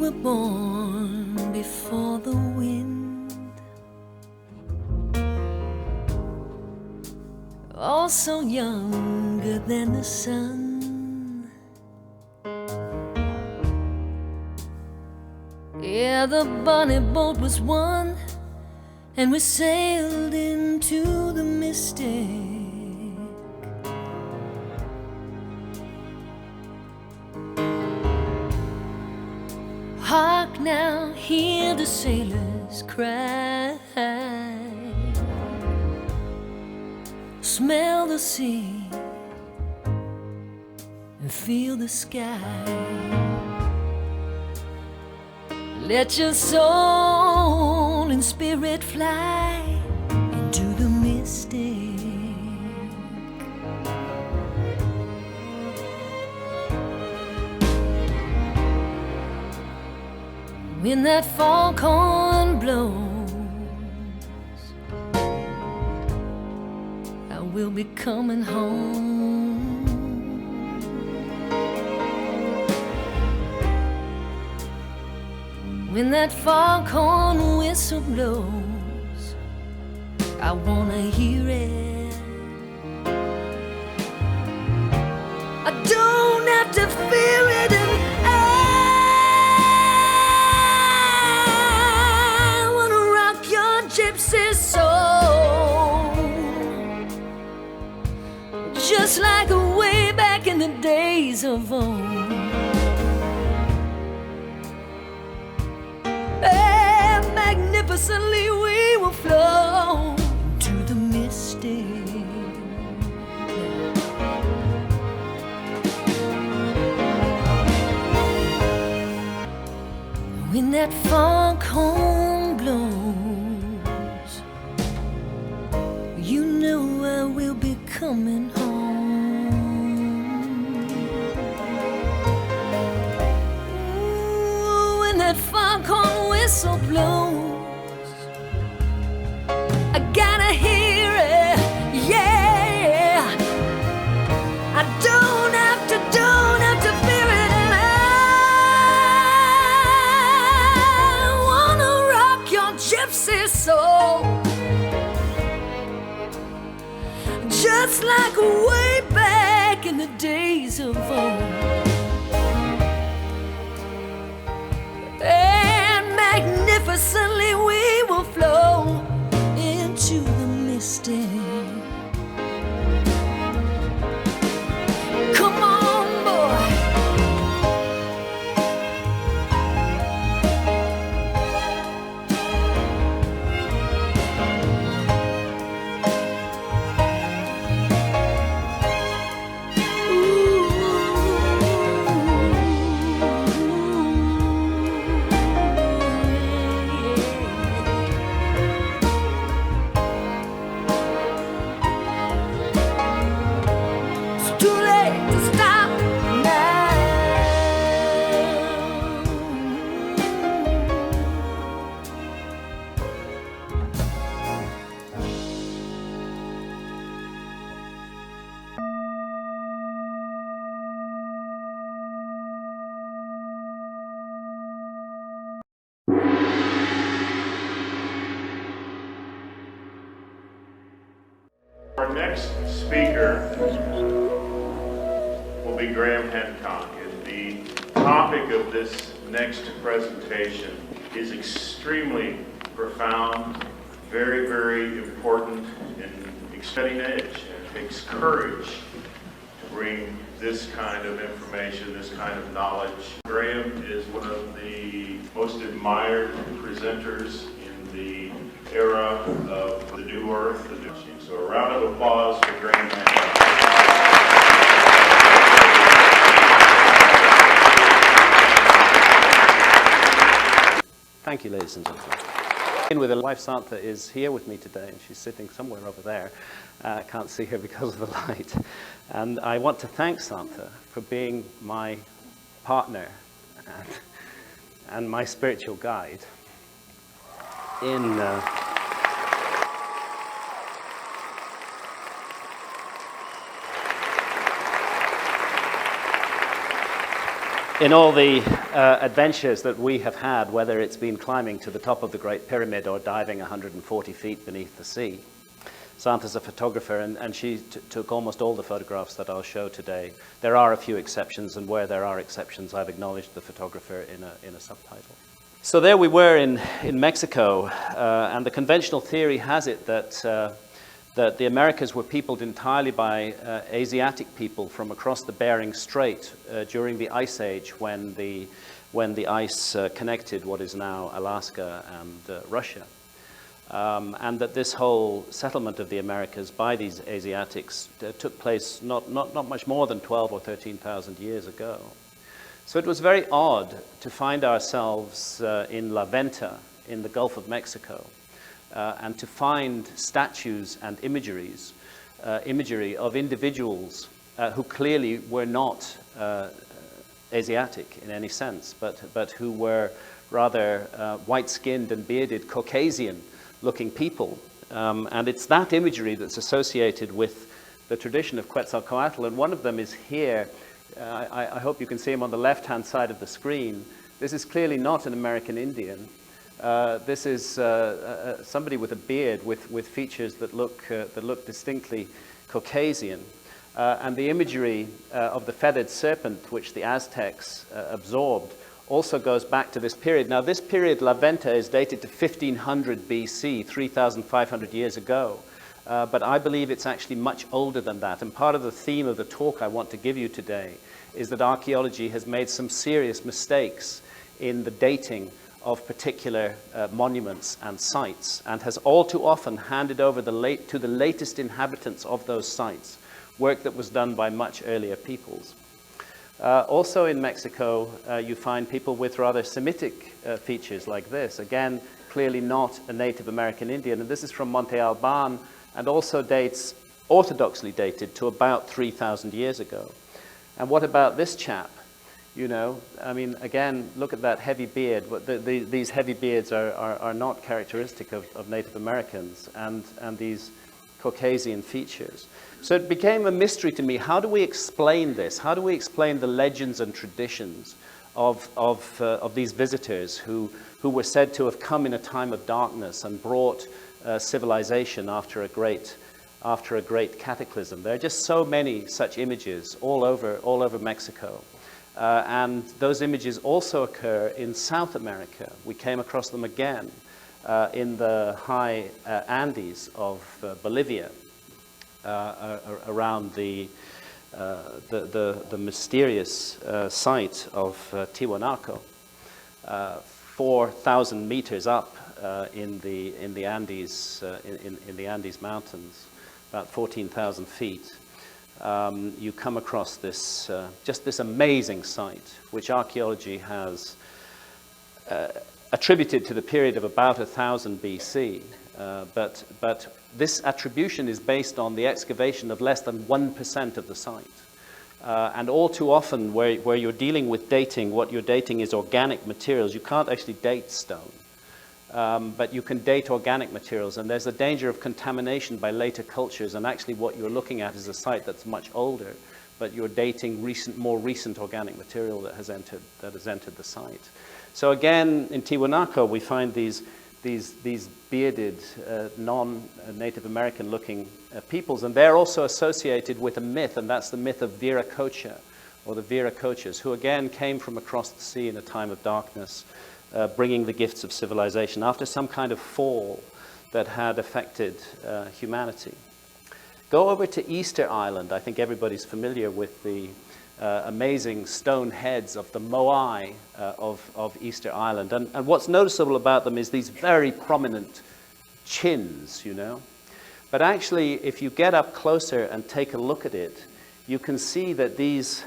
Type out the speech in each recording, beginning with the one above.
were born before the wind, also younger than the sun. Yeah, the bonnie boat was one, and we sailed into the mystic. Hark now, hear the sailors cry. Smell the sea and feel the sky. Let your soul and spirit fly into the mystic. When that foghorn blows, I will be coming home. When that foghorn whistle blows, I wanna hear it. I don't have to fear it, and I wanna rock your gypsy soul, just like way back in the days of old. Magnificently we will flow to the mystic. When that foghorn blows, you know I will be coming home. Ooh, when that foghorn whistle blows, I gotta hear it, yeah. I don't have to fear it, and I wanna rock your gypsy soul, just like way back in the days of old. And magnificently we will flow into the mystic. Come on, boy. Our next speaker will be Graham Hancock, and the topic of this next presentation is extremely profound, very, very important, and cutting edge, and it takes courage to bring this kind of information, this kind of knowledge. Graham is one of the most admired presenters in the era of the New Earth, the New Machine. So a round of applause for Graham Hancock. Thank you, ladies and gentlemen. With the wife Santa is here with me today, and she's sitting somewhere over there. Can't see her because of the light. And I want to thank Santa for being my partner and my spiritual guide in in all the adventures that we have had, whether it's been climbing to the top of the Great Pyramid or diving 140 feet beneath the sea, Santa's a photographer, and she took almost all the photographs that I'll show today. There are a few exceptions, and where there are exceptions, I've acknowledged the photographer in a subtitle. So there we were in Mexico, and the conventional theory has it that the Americas were peopled entirely by Asiatic people from across the Bering Strait during the Ice Age, when the ice connected what is now Alaska and Russia. And that this whole settlement of the Americas by these Asiatics took place not much more than 12 or 13,000 years ago. So it was very odd to find ourselves in La Venta, in the Gulf of Mexico, and to find statues and imagery of individuals who clearly were not Asiatic in any sense, but who were rather white-skinned and bearded Caucasian-looking people. And it's that imagery that's associated with the tradition of Quetzalcoatl, and one of them is here. I hope you can see him on the left-hand side of the screen. This is clearly not an American Indian. This is somebody with a beard with features that look distinctly Caucasian. And the imagery of the feathered serpent, which the Aztecs absorbed, also goes back to this period. Now, this period, La Venta, is dated to 1500 BC, 3,500 years ago. But I believe it's actually much older than that. And part of the theme of the talk I want to give you today is that archaeology has made some serious mistakes in the dating of particular monuments and sites, and has all too often handed over to the latest inhabitants of those sites work that was done by much earlier peoples. Also in Mexico, you find people with rather Semitic features like this. Again, clearly not a Native American Indian. And this is from Monte Alban, and also dates, orthodoxly dated, to about 3,000 years ago. And what about this chap? You know, I mean, again, look at that heavy beard. These heavy beards are not characteristic of Native Americans, and these Caucasian features. So it became a mystery to me. How do we explain this? How do we explain the legends and traditions of these visitors who were said to have come in a time of darkness and brought civilization after a great cataclysm? There are just so many such images all over Mexico. And those images also occur in South America. We came across them again in the high Andes of Bolivia, around the mysterious site of Tiwanaku, 4,000 meters up in the Andes in the Andes Mountains, about 14,000 feet. You come across this just this amazing site, which archaeology has attributed to the period of about 1000 BC, but this attribution is based on the excavation of less than 1% of the site. And all too often, where you're dealing with dating, what you're dating is organic materials. You can't actually date stone, but you can date organic materials, and there's a danger of contamination by later cultures, and actually what you're looking at is a site that's much older, but you're dating more recent organic material that has entered the site. So again, in Tiwanaku, we find these bearded, non-Native American looking peoples, and they're also associated with a myth, and that's the myth of Viracocha, or the Viracochas, who again came from across the sea in a time of darkness, bringing the gifts of civilization after some kind of fall that had affected humanity. Go over to Easter Island. I think everybody's familiar with the amazing stone heads of the Moai of Easter Island. And what's noticeable about them is these very prominent chins, you know. But actually, if you get up closer and take a look at it, you can see that these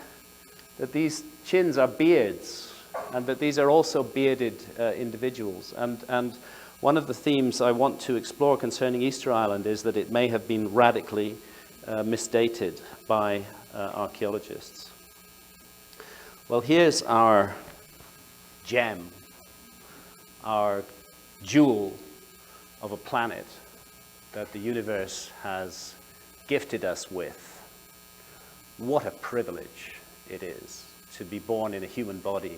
chins are beards, and that these are also bearded individuals. And one of the themes I want to explore concerning Easter Island is that it may have been radically misdated by archaeologists. Well, here's our gem, our jewel of a planet that the universe has gifted us with. What a privilege it is to be born in a human body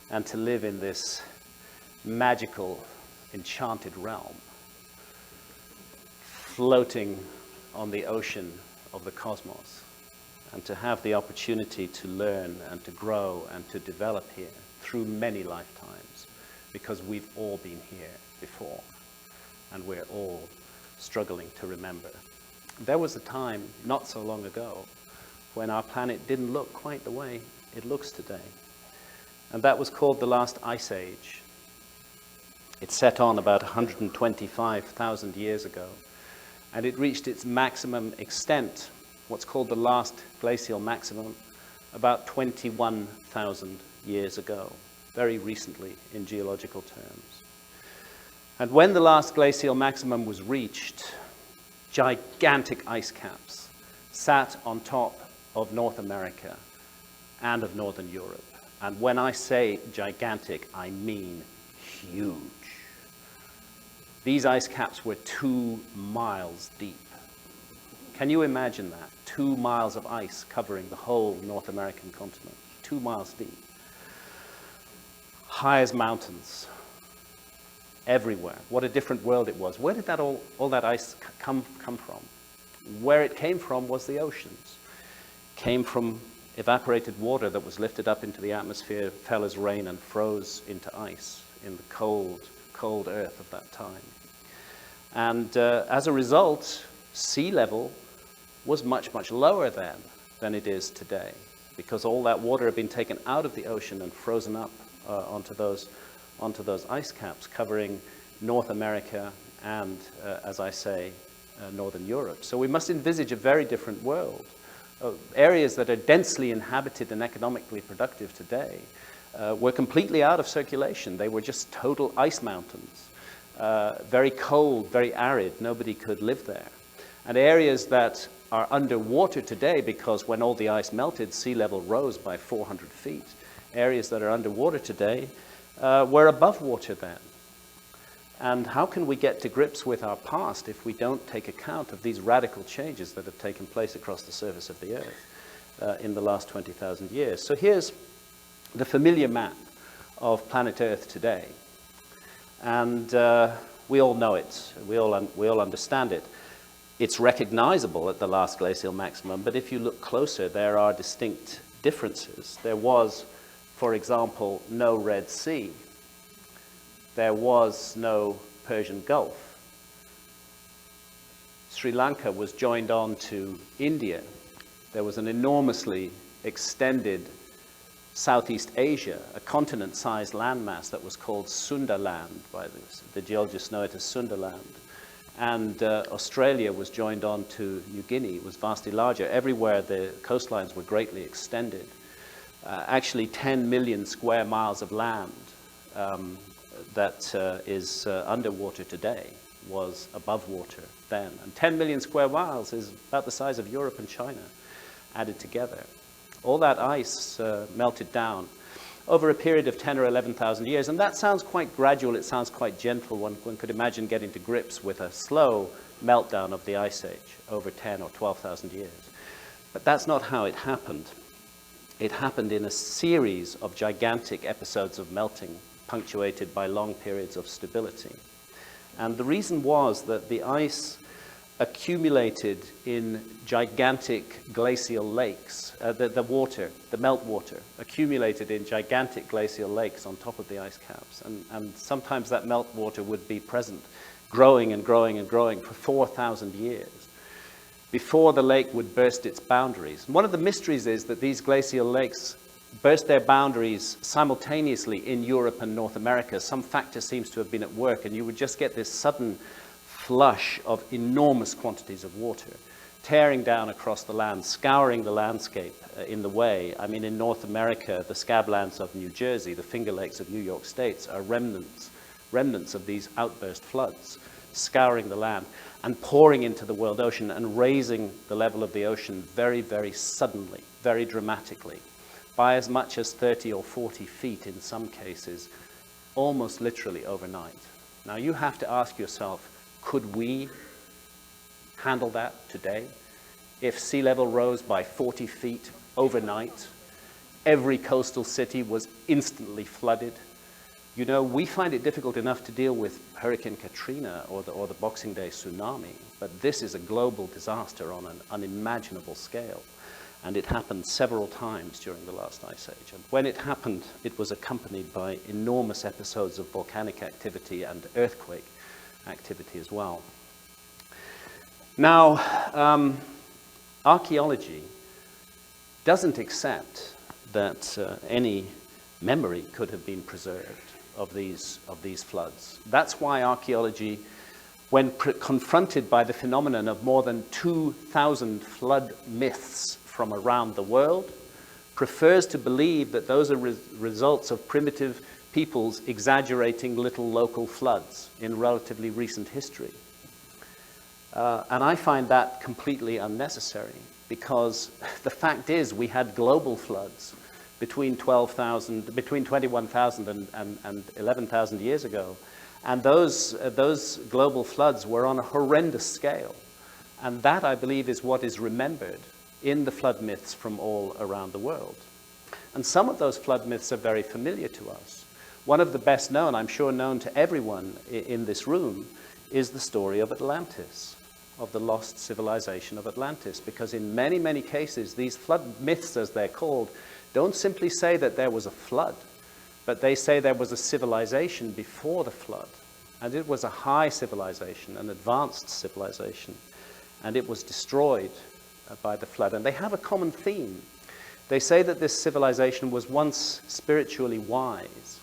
and to live in this magical, enchanted realm, floating on the ocean of the cosmos, and to have the opportunity to learn and to grow and to develop here through many lifetimes, because we've all been here before and we're all struggling to remember. There was a time not so long ago when our planet didn't look quite the way it looks today, and that was called the last ice age. It set on about 125,000 years ago, and it reached its maximum extent, what's called the last glacial maximum, about 21,000 years ago, very recently in geological terms. And when the last glacial maximum was reached, gigantic ice caps sat on top of North America and of Northern Europe. And when I say gigantic, I mean huge. These ice caps were 2 miles deep. Can you imagine that? 2 miles of ice covering the whole North American continent, 2 miles deep. High as mountains, everywhere. What a different world it was. Where did that all that ice come from? Where it came from was the oceans. Came from evaporated water that was lifted up into the atmosphere, fell as rain and froze into ice in the cold, cold earth of that time. And as a result, sea level was much, much lower then than it is today, because all that water had been taken out of the ocean and frozen up onto those ice caps covering North America and, as I say, Northern Europe. So we must envisage a very different world. Areas that are densely inhabited and economically productive today were completely out of circulation. They were just total ice mountains, very cold, very arid. Nobody could live there. And areas that are underwater today, because when all the ice melted, sea level rose by 400 feet. Areas that are underwater today were above water then. And how can we get to grips with our past if we don't take account of these radical changes that have taken place across the surface of the Earth in the last 20,000 years? So here's the familiar map of planet Earth today. And we all know it. We all understand it. It's recognizable at the last glacial maximum, but if you look closer, there are distinct differences. There was, for example, no Red Sea. There was no Persian Gulf. Sri Lanka was joined on to India. There was an enormously extended Southeast Asia, a continent-sized landmass that was called Sundaland. By the geologists know it as Sundaland. And Australia was joined on to New Guinea. It was vastly larger. Everywhere the coastlines were greatly extended. Actually 10 million square miles of land that is underwater today was above water then. And 10 million square miles is about the size of Europe and China added together. All that ice melted down over a period of 10 or 11,000 years. And that sounds quite gradual, it sounds quite gentle. One could imagine getting to grips with a slow meltdown of the Ice Age over 10 or 12,000 years. But that's not how it happened. It happened in a series of gigantic episodes of melting, punctuated by long periods of stability. And the reason was that the ice accumulated in gigantic glacial lakes. The meltwater, accumulated in gigantic glacial lakes on top of the ice caps. And sometimes that meltwater would be present, growing and growing and growing for 4,000 years before the lake would burst its boundaries. And one of the mysteries is that these glacial lakes burst their boundaries simultaneously in Europe and North America. Some factor seems to have been at work, and you would just get this sudden flush of enormous quantities of water tearing down across the land, scouring the landscape in the way. I mean, in North America, the scablands of New Jersey, the Finger Lakes of New York State are remnants of these outburst floods, scouring the land and pouring into the world ocean and raising the level of the ocean very, very suddenly, very dramatically, by as much as 30 or 40 feet in some cases, almost literally overnight. Now you have to ask yourself, could we handle that today? If sea level rose by 40 feet overnight, Every coastal city was instantly flooded. You know, we find it difficult enough to deal with Hurricane Katrina or the Boxing Day tsunami, but this is a global disaster on an unimaginable scale. And it happened several times during the last ice age. And when it happened, it was accompanied by enormous episodes of volcanic activity and earthquake activity as well. Now, archaeology doesn't accept that any memory could have been preserved of these floods. That's why archaeology, when confronted by the phenomenon of more than 2,000 flood myths from around the world, prefers to believe that those are results of primitive peoples exaggerating little local floods in relatively recent history. And I find that completely unnecessary, because the fact is we had global floods between 21,000 and 11,000 years ago. And those global floods were on a horrendous scale. And that, I believe, is what is remembered in the flood myths from all around the world. And some of those flood myths are very familiar to us. One of the best known, I'm sure known to everyone in this room, is the story of Atlantis, of the lost civilization of Atlantis. Because in many, many cases, these flood myths, as they're called, don't simply say that there was a flood, but they say there was a civilization before the flood. And it was a high civilization, an advanced civilization, and it was destroyed by the flood. And they have a common theme. They say that this civilization was once spiritually wise,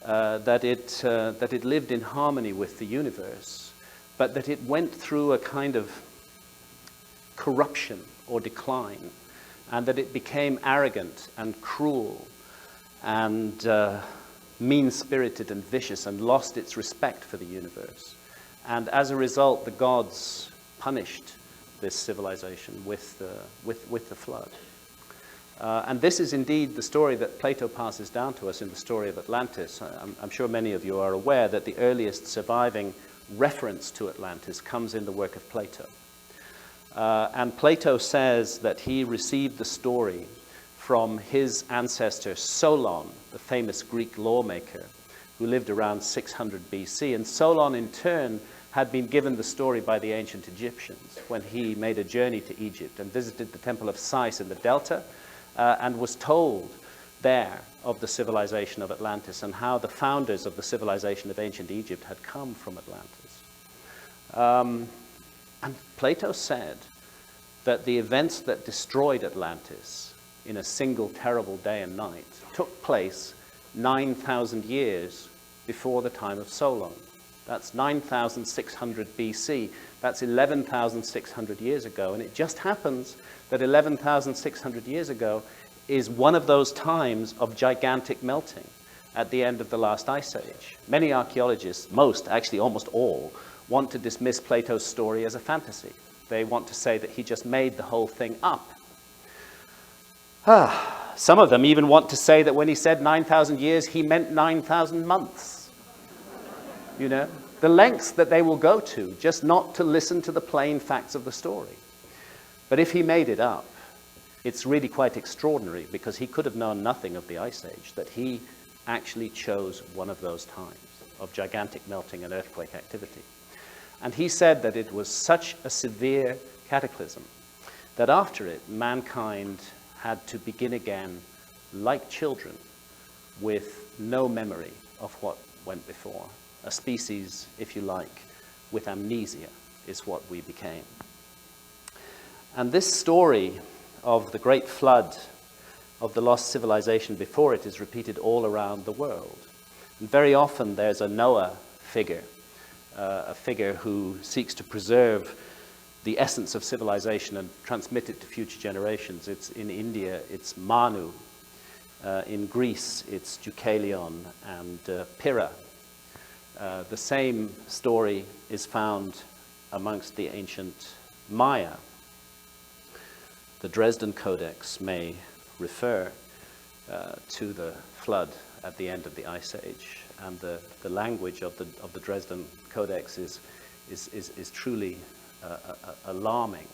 that it lived in harmony with the universe, but that it went through a kind of corruption or decline, and that it became arrogant and cruel and mean-spirited and vicious, and lost its respect for the universe. And as a result, the gods punished this civilization with the flood. And this is indeed the story that Plato passes down to us in the story of Atlantis. I'm sure many of you are aware that the earliest surviving reference to Atlantis comes in the work of Plato. And Plato says that he received the story from his ancestor Solon, the famous Greek lawmaker, who lived around 600 BC. And Solon, in turn, had been given the story by the ancient Egyptians when he made a journey to Egypt and visited the temple of Sais in the Delta, and was told there of the civilization of Atlantis and how the founders of the civilization of ancient Egypt had come from Atlantis. And Plato said that the events that destroyed Atlantis in a single terrible day and night took place 9,000 years before the time of Solon. That's 9,600 BC. That's 11,600 years ago. And it just happens that 11,600 years ago is one of those times of gigantic melting at the end of the last ice age. Many archaeologists, most, actually almost all, want to dismiss Plato's story as a fantasy. They want to say that he just made the whole thing up. Some of them even want to say that when he said 9,000 years, he meant 9,000 months. You know, the lengths that they will go to just not to listen to the plain facts of the story. But if he made it up, it's really quite extraordinary, because he could have known nothing of the Ice Age, that he actually chose one of those times of gigantic melting and earthquake activity. And he said that it was such a severe cataclysm that after it, mankind had to begin again like children with no memory of what went before. A species, if you like, with amnesia is what we became. And this story of the great flood of the lost civilization before it is repeated all around the world. And very often there's a Noah figure, a figure who seeks to preserve the essence of civilization and transmit it to future generations. It's in India, it's Manu. In Greece, it's Deucalion and Pyrrha. The same story is found amongst the ancient Maya. The Dresden Codex may refer to the flood at the end of the Ice Age, and the language of the Dresden Codex is truly alarming,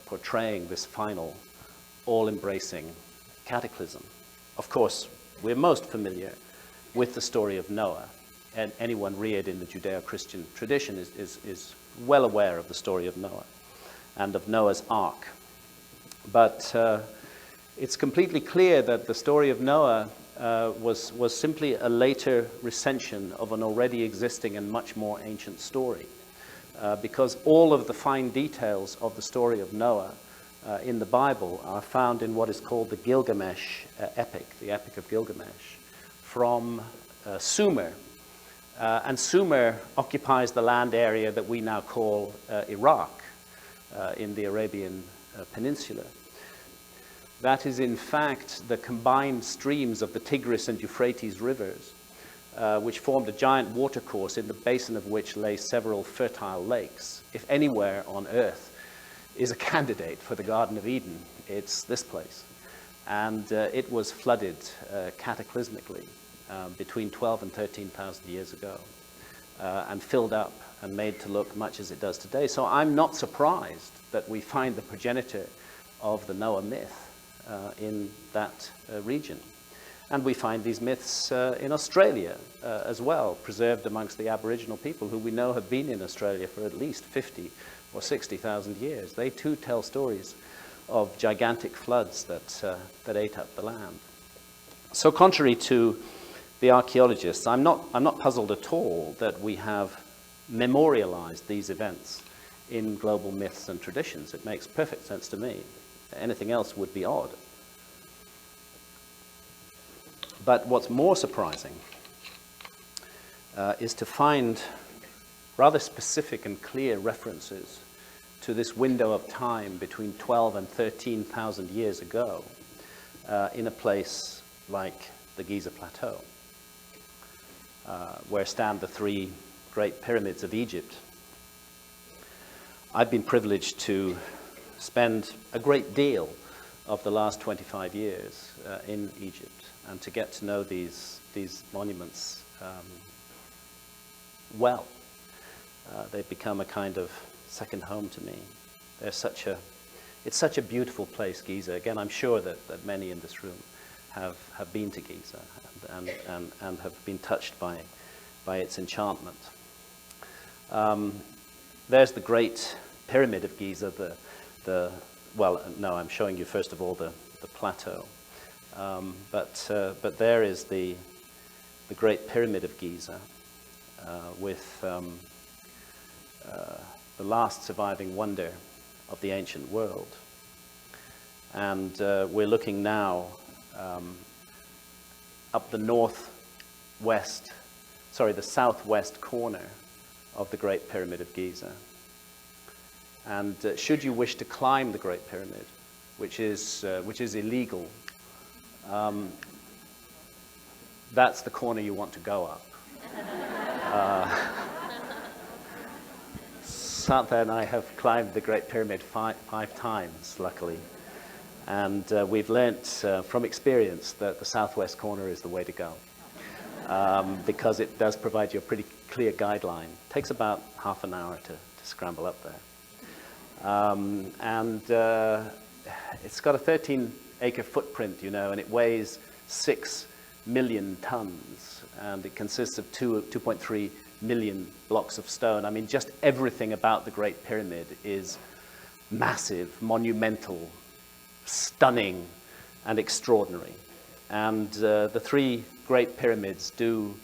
portraying this final, all-embracing cataclysm. Of course, we're most familiar with the story of Noah, and anyone reared in the Judeo-Christian tradition is well aware of the story of Noah and of Noah's Ark. But it's completely clear that the story of Noah was simply a later recension of an already existing and much more ancient story. Because all of the fine details of the story of Noah in the Bible are found in what is called the Gilgamesh epic, the Epic of Gilgamesh, from Sumer. And Sumer occupies the land area that we now call Iraq in the Arabian Peninsula. That is, in fact, the combined streams of the Tigris and Euphrates rivers, which formed a giant watercourse in the basin of which lay several fertile lakes. If anywhere on earth is a candidate for the Garden of Eden, it's this place. And it was flooded cataclysmically between 12 and 13,000 years ago, and filled up and made to look much as it does today. So I'm not surprised that we find the progenitor of the Noah myth in that region. And we find these myths in Australia as well, preserved amongst the Aboriginal people who we know have been in Australia for at least 50 or 60,000 years. They too tell stories of gigantic floods that ate up the land. So contrary to the archaeologists, I'm not puzzled at all that we have memorialized these events in global myths and traditions. It makes perfect sense to me. Anything else would be odd. But what's more surprising is to find rather specific and clear references to this window of time between 12 and 13,000 years ago in a place like the Giza Plateau, where stand the three great pyramids of Egypt. I've been privileged to spend a great deal of the last 25 years in Egypt, and to get to know these monuments well. They've become a kind of second home to me. It's such a beautiful place, Giza. Again, I'm sure that many in this room have been to Giza and have been touched by its enchantment. There's the Great Pyramid of Giza, I'm showing you first of all the plateau. But there is the Great Pyramid of Giza with the last surviving wonder of the ancient world. And we're looking now up the southwest corner of the Great Pyramid of Giza. And should you wish to climb the Great Pyramid, which is illegal, that's the corner you want to go up. Santa and I have climbed the Great Pyramid five times, luckily. And we've learnt from experience that the southwest corner is the way to go, because it does provide you a pretty clear guideline. It takes about half an hour to scramble up there. It's got a 13-acre footprint, and it weighs 6 million tons, and it consists of 2.3 million blocks of stone. I mean, just everything about the Great Pyramid is massive, monumental, stunning, and extraordinary. And the three Great Pyramids do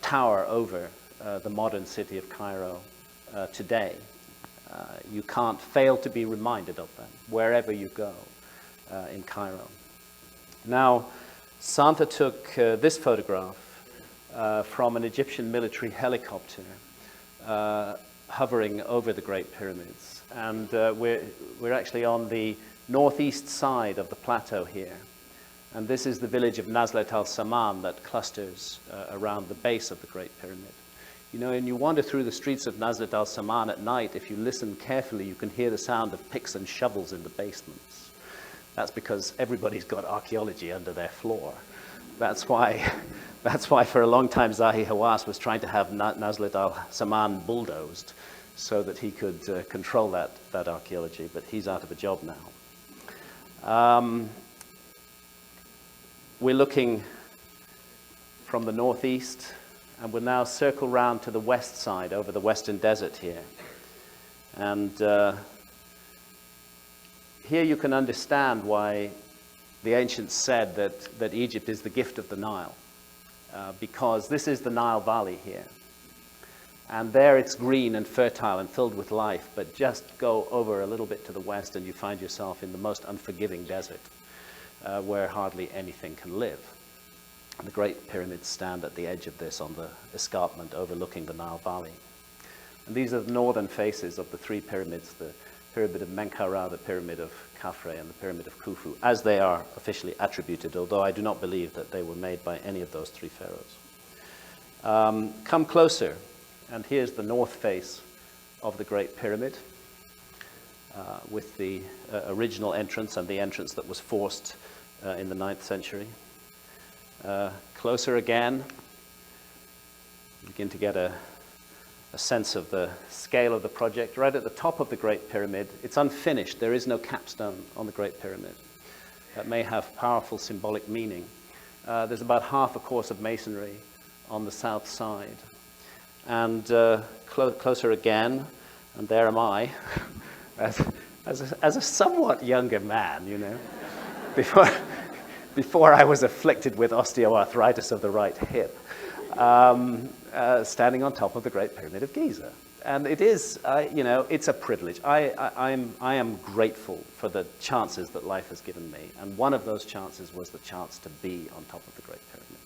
tower over the modern city of Cairo today. You can't fail to be reminded of them wherever you go in Cairo. Now, Santa took this photograph from an Egyptian military helicopter hovering over the Great Pyramids. And we're actually on the northeast side of the plateau here. And this is the village of Nazlet al-Saman that clusters around the base of the Great Pyramid. And you wander through the streets of Nazlet al-Saman at night, if you listen carefully, you can hear the sound of picks and shovels in the basements. That's because everybody's got archaeology under their floor. That's why for a long time Zahi Hawass was trying to have Nazlet al-Saman bulldozed so that he could control that archaeology, but he's out of a job now. we're looking from the northeast, and we'll now circle round to the west side over the Western Desert here. And here you can understand why the ancients said that Egypt is the gift of the Nile, because this is the Nile Valley here. And there it's green and fertile and filled with life, but just go over a little bit to the west and you find yourself in the most unforgiving desert, where hardly anything can live. And the Great Pyramids stand at the edge of this on the escarpment overlooking the Nile Valley. And these are the northern faces of the three pyramids, the Pyramid of Menkaure, the Pyramid of Khafre, and the Pyramid of Khufu, as they are officially attributed, although I do not believe that they were made by any of those three pharaohs. Come closer, and here's the north face of the Great Pyramid, with the original entrance and the entrance that was forced in the 9th century. Closer again, you begin to get a sense of the scale of the project. Right at the top of the Great Pyramid, it's unfinished. There is no capstone on the Great Pyramid. That may have powerful symbolic meaning. There's about half a course of masonry on the south side. And closer again, and there am I, as a somewhat younger man, you know, before I was afflicted with osteoarthritis of the right hip. Standing on top of the Great Pyramid of Giza. And it is, you know, it's a privilege. I am grateful for the chances that life has given me. And one of those chances was the chance to be on top of the Great Pyramid.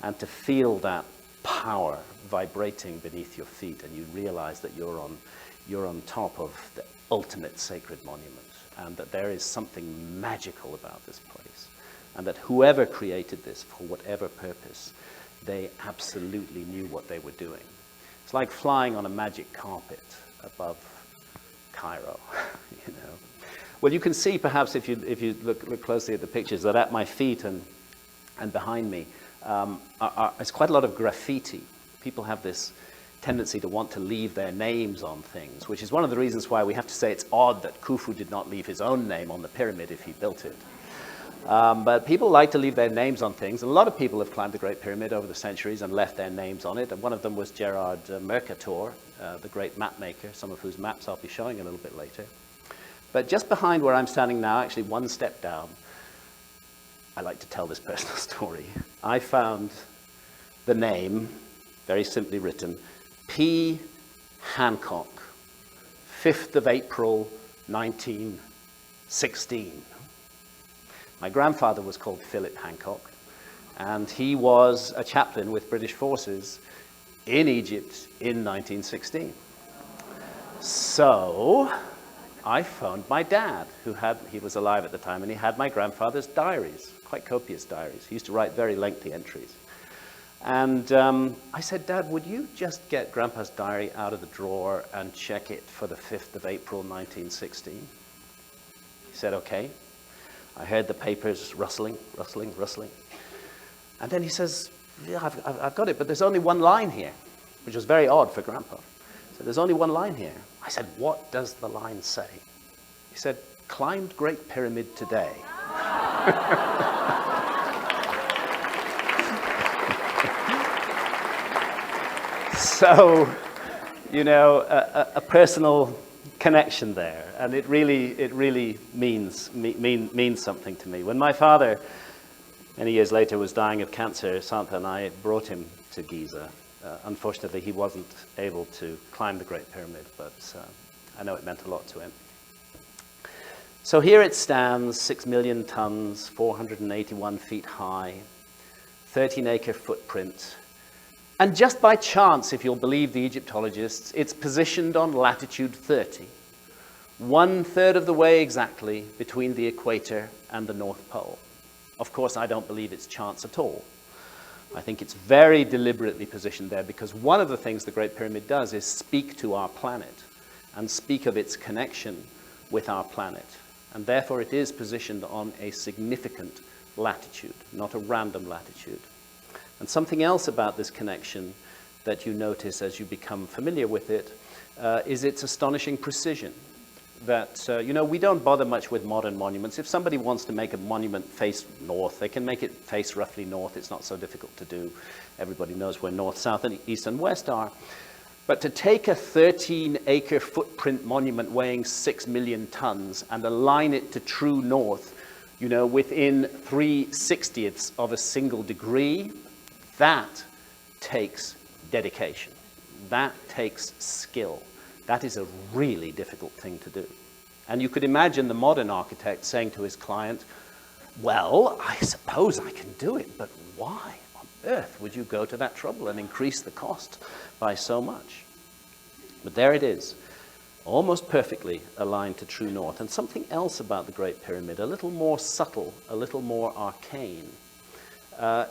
And to feel that power vibrating beneath your feet, and you realize that you're on top of the ultimate sacred monument, and that there is something magical about this place. And that whoever created this, for whatever purpose, they absolutely knew what they were doing. It's like flying on a magic carpet above Cairo, you know. Well, you can see, perhaps, if you look closely at the pictures, that at my feet and behind me, there's quite a lot of graffiti. People have this tendency to want to leave their names on things, which is one of the reasons why we have to say it's odd that Khufu did not leave his own name on the pyramid if he built it. But people like to leave their names on things, and a lot of people have climbed the Great Pyramid over the centuries and left their names on it, and one of them was Gerard Mercator, the great map maker, some of whose maps I'll be showing a little bit later. But just behind where I'm standing now, actually one step down, I like to tell this personal story. I found the name, very simply written, P. Hancock, 5th of April, 1916. My grandfather was called Philip Hancock, and he was a chaplain with British forces in Egypt in 1916. So I phoned my dad, he was alive at the time, and he had my grandfather's diaries, quite copious diaries. He used to write very lengthy entries. And I said, Dad, would you just get Grandpa's diary out of the drawer and check it for the 5th of April, 1916? He said, okay. I heard the papers rustling. And then he says, yeah, I've got it, but there's only one line here, which was very odd for Grandpa. So there's only one line here. I said, what does the line say? He said, climbed Great Pyramid today. So, you know, a personal connection there, and it really means something to me. When my father, many years later, was dying of cancer, Santa and I brought him to Giza. Unfortunately, he wasn't able to climb the Great Pyramid, but I know it meant a lot to him. So here it stands, 6 million tons, 481 feet high, 13-acre footprint. And just by chance, if you'll believe the Egyptologists, it's positioned on latitude 30, 1/3 of the way exactly between the equator and the North Pole. Of course, I don't believe it's chance at all. I think it's very deliberately positioned there, because one of the things the Great Pyramid does is speak to our planet and speak of its connection with our planet. And therefore, it is positioned on a significant latitude, not a random latitude. And something else about this connection that you notice as you become familiar with it is its astonishing precision. that, we don't bother much with modern monuments. If somebody wants to make a monument face north, they can make it face roughly north. It's not so difficult to do. Everybody knows where north, south, and east and west are. But to take a 13-acre footprint monument weighing 6 million tons and align it to true north, within 3/60ths of a single degree, that takes dedication. That takes skill. That is a really difficult thing to do. And you could imagine the modern architect saying to his client, well, I suppose I can do it, but why on earth would you go to that trouble and increase the cost by so much? But there it is, almost perfectly aligned to true north. And something else about the Great Pyramid, a little more subtle, a little more arcane,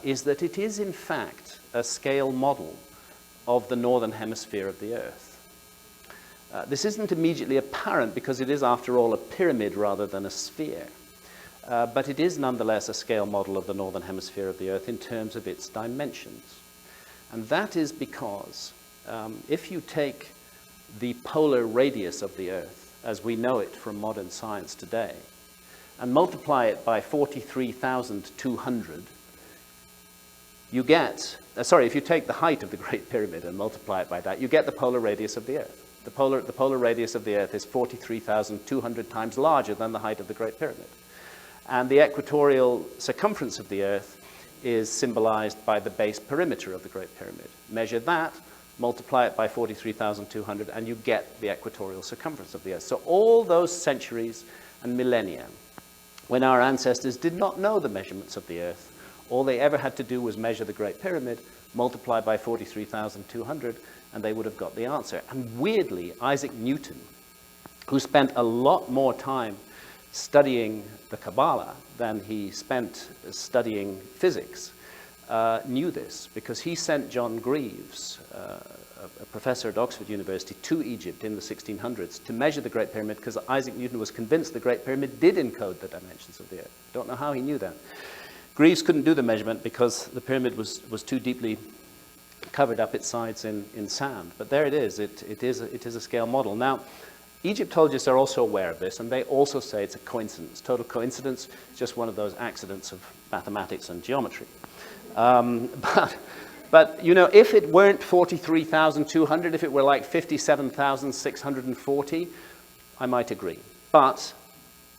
is that it is in fact a scale model of the northern hemisphere of the Earth. This isn't immediately apparent because it is, after all, a pyramid rather than a sphere. But it is nonetheless a scale model of the northern hemisphere of the Earth in terms of its dimensions. And that is because if you take the polar radius of the Earth, as we know it from modern science today, and multiply it by 43,200, you get, if you take the height of the Great Pyramid and multiply it by that, you get the polar radius of the Earth. The polar radius of the Earth is 43,200 times larger than the height of the Great Pyramid. And the equatorial circumference of the Earth is symbolized by the base perimeter of the Great Pyramid. Measure that, multiply it by 43,200, and you get the equatorial circumference of the Earth. So all those centuries and millennia, when our ancestors did not know the measurements of the Earth, all they ever had to do was measure the Great Pyramid, multiply by 43,200, and they would have got the answer. And weirdly, Isaac Newton, who spent a lot more time studying the Kabbalah than he spent studying physics, knew this, because he sent John Greaves, a professor at Oxford University, to Egypt in the 1600s to measure the Great Pyramid, because Isaac Newton was convinced the Great Pyramid did encode the dimensions of the Earth. Don't know how he knew that. Greaves couldn't do the measurement because the pyramid was too deeply covered up its sides in sand. But there it is. It is a scale model. Now, Egyptologists are also aware of this, and they also say it's a coincidence. Total coincidence, just one of those accidents of mathematics and geometry. But if it weren't 43,200, if it were like 57,640, I might agree. But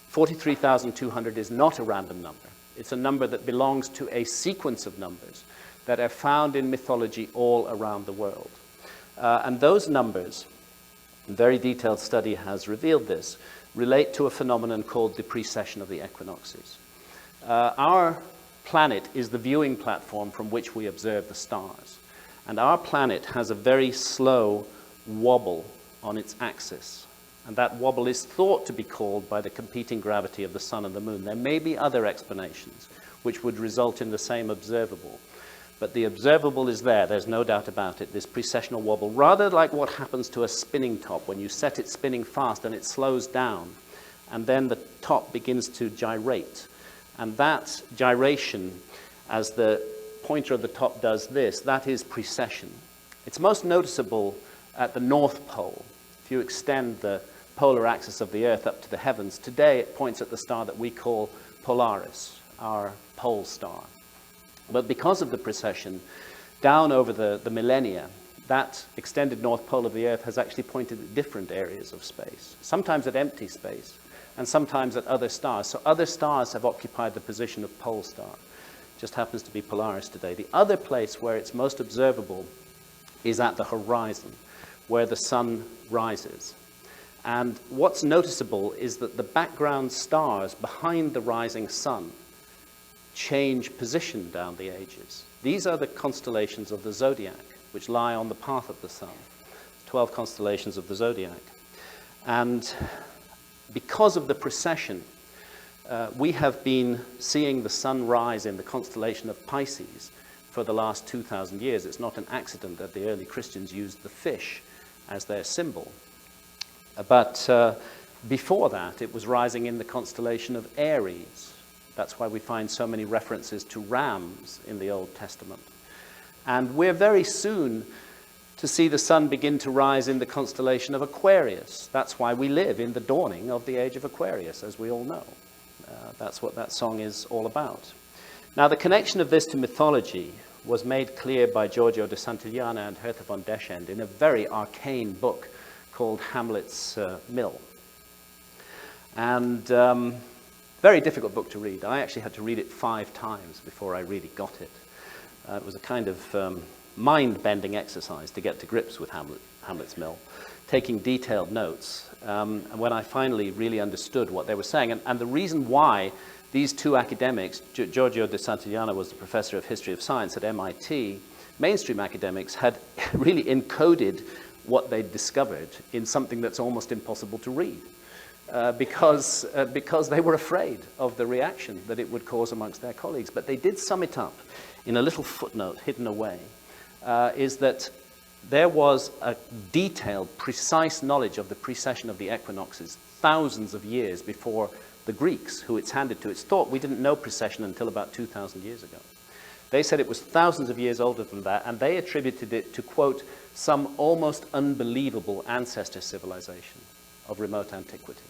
43,200 is not a random number. It's a number that belongs to a sequence of numbers that are found in mythology all around the world. And those numbers, a very detailed study has revealed this, relate to a phenomenon called the precession of the equinoxes. Our planet is the viewing platform from which we observe the stars. And our planet has a very slow wobble on its axis. And that wobble is thought to be called by the competing gravity of the sun and the moon. There may be other explanations which would result in the same observable. But the observable is there, there's no doubt about it, this precessional wobble, rather like what happens to a spinning top when you set it spinning fast and it slows down, and then the top begins to gyrate. And that gyration, as the pointer of the top does this, that is precession. It's most noticeable at the North Pole. If you extend the polar axis of the Earth up to the heavens, today it points at the star that we call Polaris, our pole star. But because of the precession, down over the millennia, that extended North Pole of the Earth has actually pointed at different areas of space, sometimes at empty space, and sometimes at other stars. So other stars have occupied the position of pole star. Just happens to be Polaris today. The other place where it's most observable is at the horizon, where the sun rises. And what's noticeable is that the background stars behind the rising sun change position down the ages. These are the constellations of the zodiac, which lie on the path of the sun. 12 constellations of the zodiac. And because of the precession, we have been seeing the sun rise in the constellation of Pisces for the last 2,000 years. It's not an accident that the early Christians used the fish as their symbol. But before that, it was rising in the constellation of Aries. That's why we find so many references to rams in the Old Testament. And we're very soon to see the sun begin to rise in the constellation of Aquarius. That's why we live in the dawning of the age of Aquarius, as we all know. That's what that song is all about. Now, the connection of this to mythology was made clear by Giorgio de Santillana and Hertha von Deschend in a very arcane book called Hamlet's Mill. And very difficult book to read. I actually had to read it 5 times before I really got it. It was a kind of mind-bending exercise to get to grips with Hamlet's Mill, taking detailed notes. And when I finally really understood what they were saying, and the reason why these two academics, Giorgio de Santillana was the professor of history of science at MIT, mainstream academics had really encoded what they'd discovered in something that's almost impossible to read. Because they were afraid of the reaction that it would cause amongst their colleagues. But they did sum it up in a little footnote hidden away, is that there was a detailed, precise knowledge of the precession of the equinoxes thousands of years before the Greeks, who it's handed to. It's thought we didn't know precession until about 2,000 years ago. They said it was thousands of years older than that, and they attributed it to, quote, some almost unbelievable ancestor civilization of remote antiquity.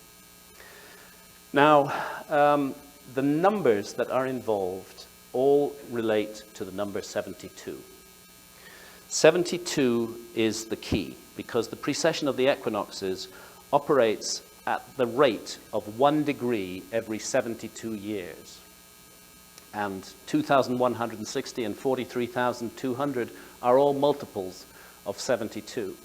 Now, the numbers that are involved all relate to the number 72. 72 is the key, because the precession of the equinoxes operates at the rate of 1 degree every 72 years. And 2,160 and 43,200 are all multiples of 72.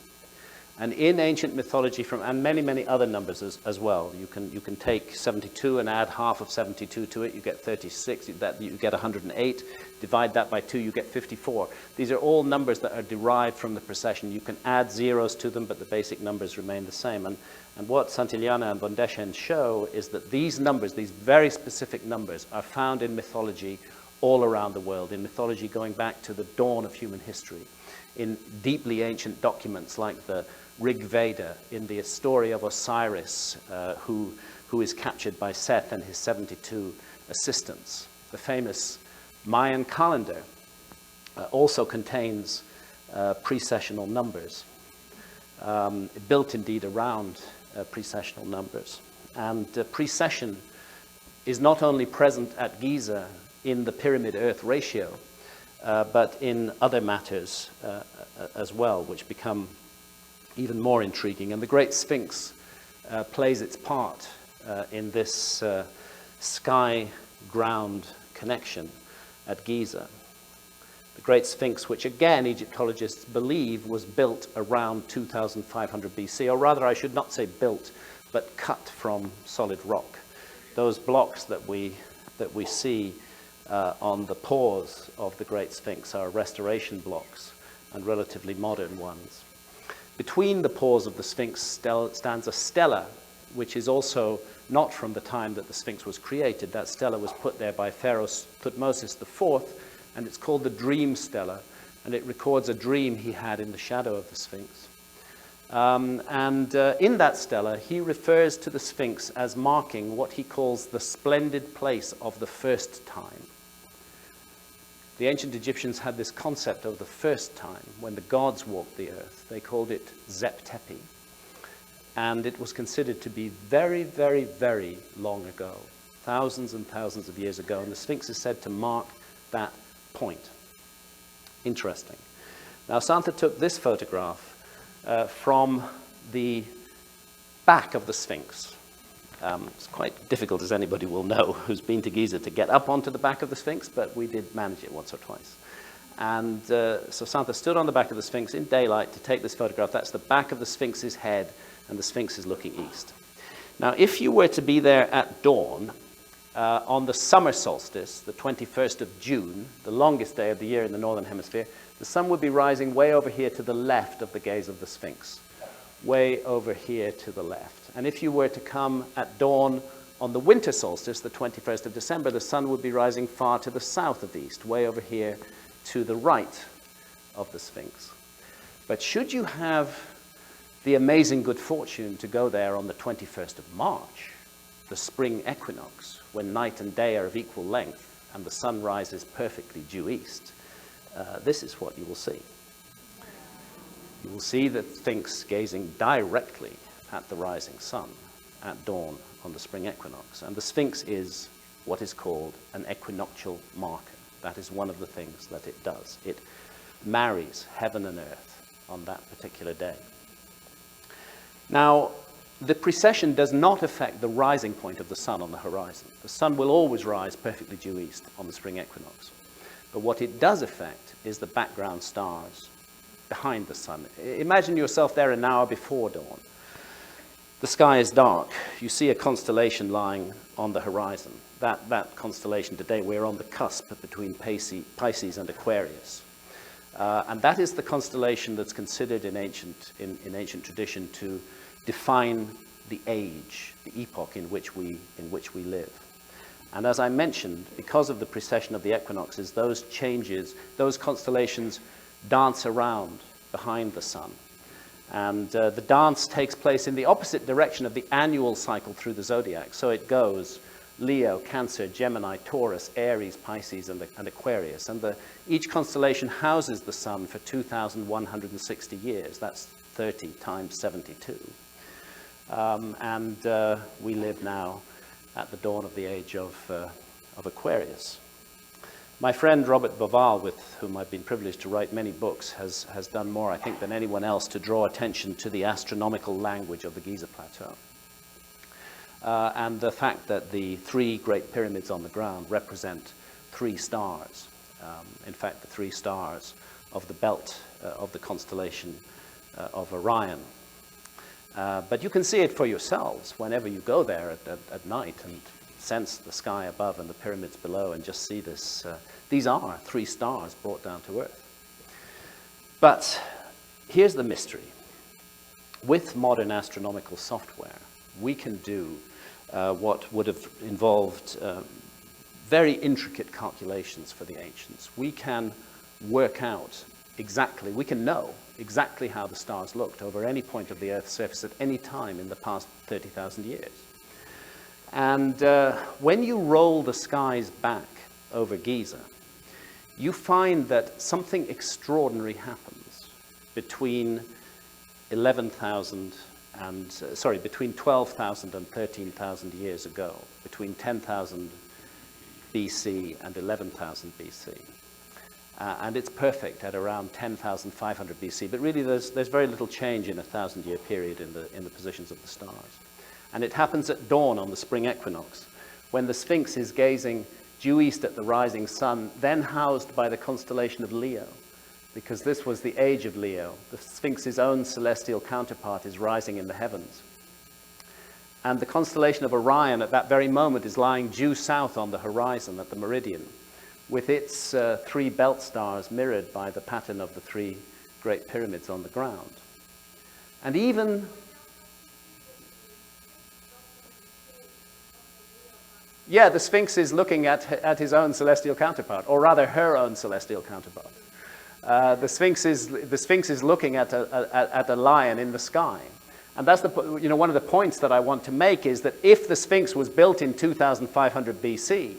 And in ancient mythology, and many, many other numbers as well, you can take 72 and add half of 72 to it, you get 36, you get 108, divide that by 2, you get 54. These are all numbers that are derived from the precession. You can add zeros to them, but the basic numbers remain the same. And what Santillana and von Deschend show is that these numbers, these very specific numbers, are found in mythology all around the world, in mythology going back to the dawn of human history, in deeply ancient documents like the Rig Veda, in the story of Osiris, who is captured by Seth and his 72 assistants. The famous Mayan calendar also contains precessional numbers, built indeed around precessional numbers. And precession is not only present at Giza in the pyramid-Earth ratio, but in other matters as well, which become even more intriguing. And the Great Sphinx plays its part in this sky-ground connection at Giza. The Great Sphinx, which again Egyptologists believe was built around 2500 BC, or rather I should not say built, but cut from solid rock. Those blocks that we see on the paws of the Great Sphinx are restoration blocks and relatively modern ones. Between the paws of the Sphinx stands a stela, which is also not from the time that the Sphinx was created. That stela was put there by Pharaoh Thutmose IV, and it's called the Dream Stela, and it records a dream he had in the shadow of the Sphinx. In that stela, he refers to the Sphinx as marking what he calls the splendid place of the first time. The ancient Egyptians had this concept of the first time, when the gods walked the earth. They called it Zep Tepi. And it was considered to be very, very, very long ago, thousands and thousands of years ago. And the Sphinx is said to mark that point. Interesting. Now, Santha took this photograph from the back of the Sphinx. It's quite difficult, as anybody will know who's been to Giza, to get up onto the back of the Sphinx, but we did manage it once or twice. And so Santha stood on the back of the Sphinx in daylight to take this photograph. That's the back of the Sphinx's head, and the Sphinx is looking east. Now, if you were to be there at dawn, on the summer solstice, the 21st of June, the longest day of the year in the northern hemisphere, the sun would be rising way over here to the left of the gaze of the Sphinx. Way over here to the left. And if you were to come at dawn on the winter solstice, the 21st of December, the sun would be rising far to the south of the east, way over here to the right of the Sphinx. But should you have the amazing good fortune to go there on the 21st of March, the spring equinox, when night and day are of equal length and the sun rises perfectly due east, this is what you will see. You will see the Sphinx gazing directly at the rising sun at dawn on the spring equinox. And the Sphinx is what is called an equinoctial marker. That is one of the things that it does. It marries heaven and earth on that particular day. Now, the precession does not affect the rising point of the sun on the horizon. The sun will always rise perfectly due east on the spring equinox. But what it does affect is the background stars behind the sun. Imagine yourself there an hour before dawn. The sky is dark. You see a constellation lying on the horizon. That constellation today, we're on the cusp between Pisces and Aquarius. And that is the constellation that's considered in ancient tradition to define the age, the epoch in which we live. And as I mentioned, because of the precession of the equinoxes, those changes, those constellations dance around behind the sun. And the dance takes place in the opposite direction of the annual cycle through the zodiac. So it goes Leo, Cancer, Gemini, Taurus, Aries, Pisces, and Aquarius. And each constellation houses the sun for 2,160 years. That's 30 times 72. We live now at the dawn of the age of Aquarius. My friend Robert Bauval, with whom I've been privileged to write many books, has done more, I think, than anyone else to draw attention to the astronomical language of the Giza Plateau. And the fact that the three great pyramids on the ground represent three stars. In fact, the three stars of the belt of the constellation of Orion. But you can see it for yourselves whenever you go there at night and sense the sky above and the pyramids below and just see this. These are three stars brought down to Earth. But here's the mystery. With modern astronomical software, we can do what would have involved very intricate calculations for the ancients. We can work out exactly, we can know exactly how the stars looked over any point of the Earth's surface at any time in the past 30,000 years. And when you roll the skies back over Giza, you find that something extraordinary happens between 12,000 and 13,000 years ago, between 10,000 BC and 11,000 BC. And it's perfect at around 10,500 BC. But really, there's very little change in a 1,000-year period in the positions of the stars. And it happens at dawn on the spring equinox, when the Sphinx is gazing due east at the rising sun, then housed by the constellation of Leo, because this was the age of Leo. The Sphinx's own celestial counterpart is rising in the heavens. And the constellation of Orion at that very moment is lying due south on the horizon at the meridian, with its three belt stars mirrored by the pattern of the three great pyramids on the ground. And even the Sphinx is looking at his own celestial counterpart, or rather her own celestial counterpart. The Sphinx is looking at a lion in the sky. And that's one of the points that I want to make is that if the Sphinx was built in 2,500 BC,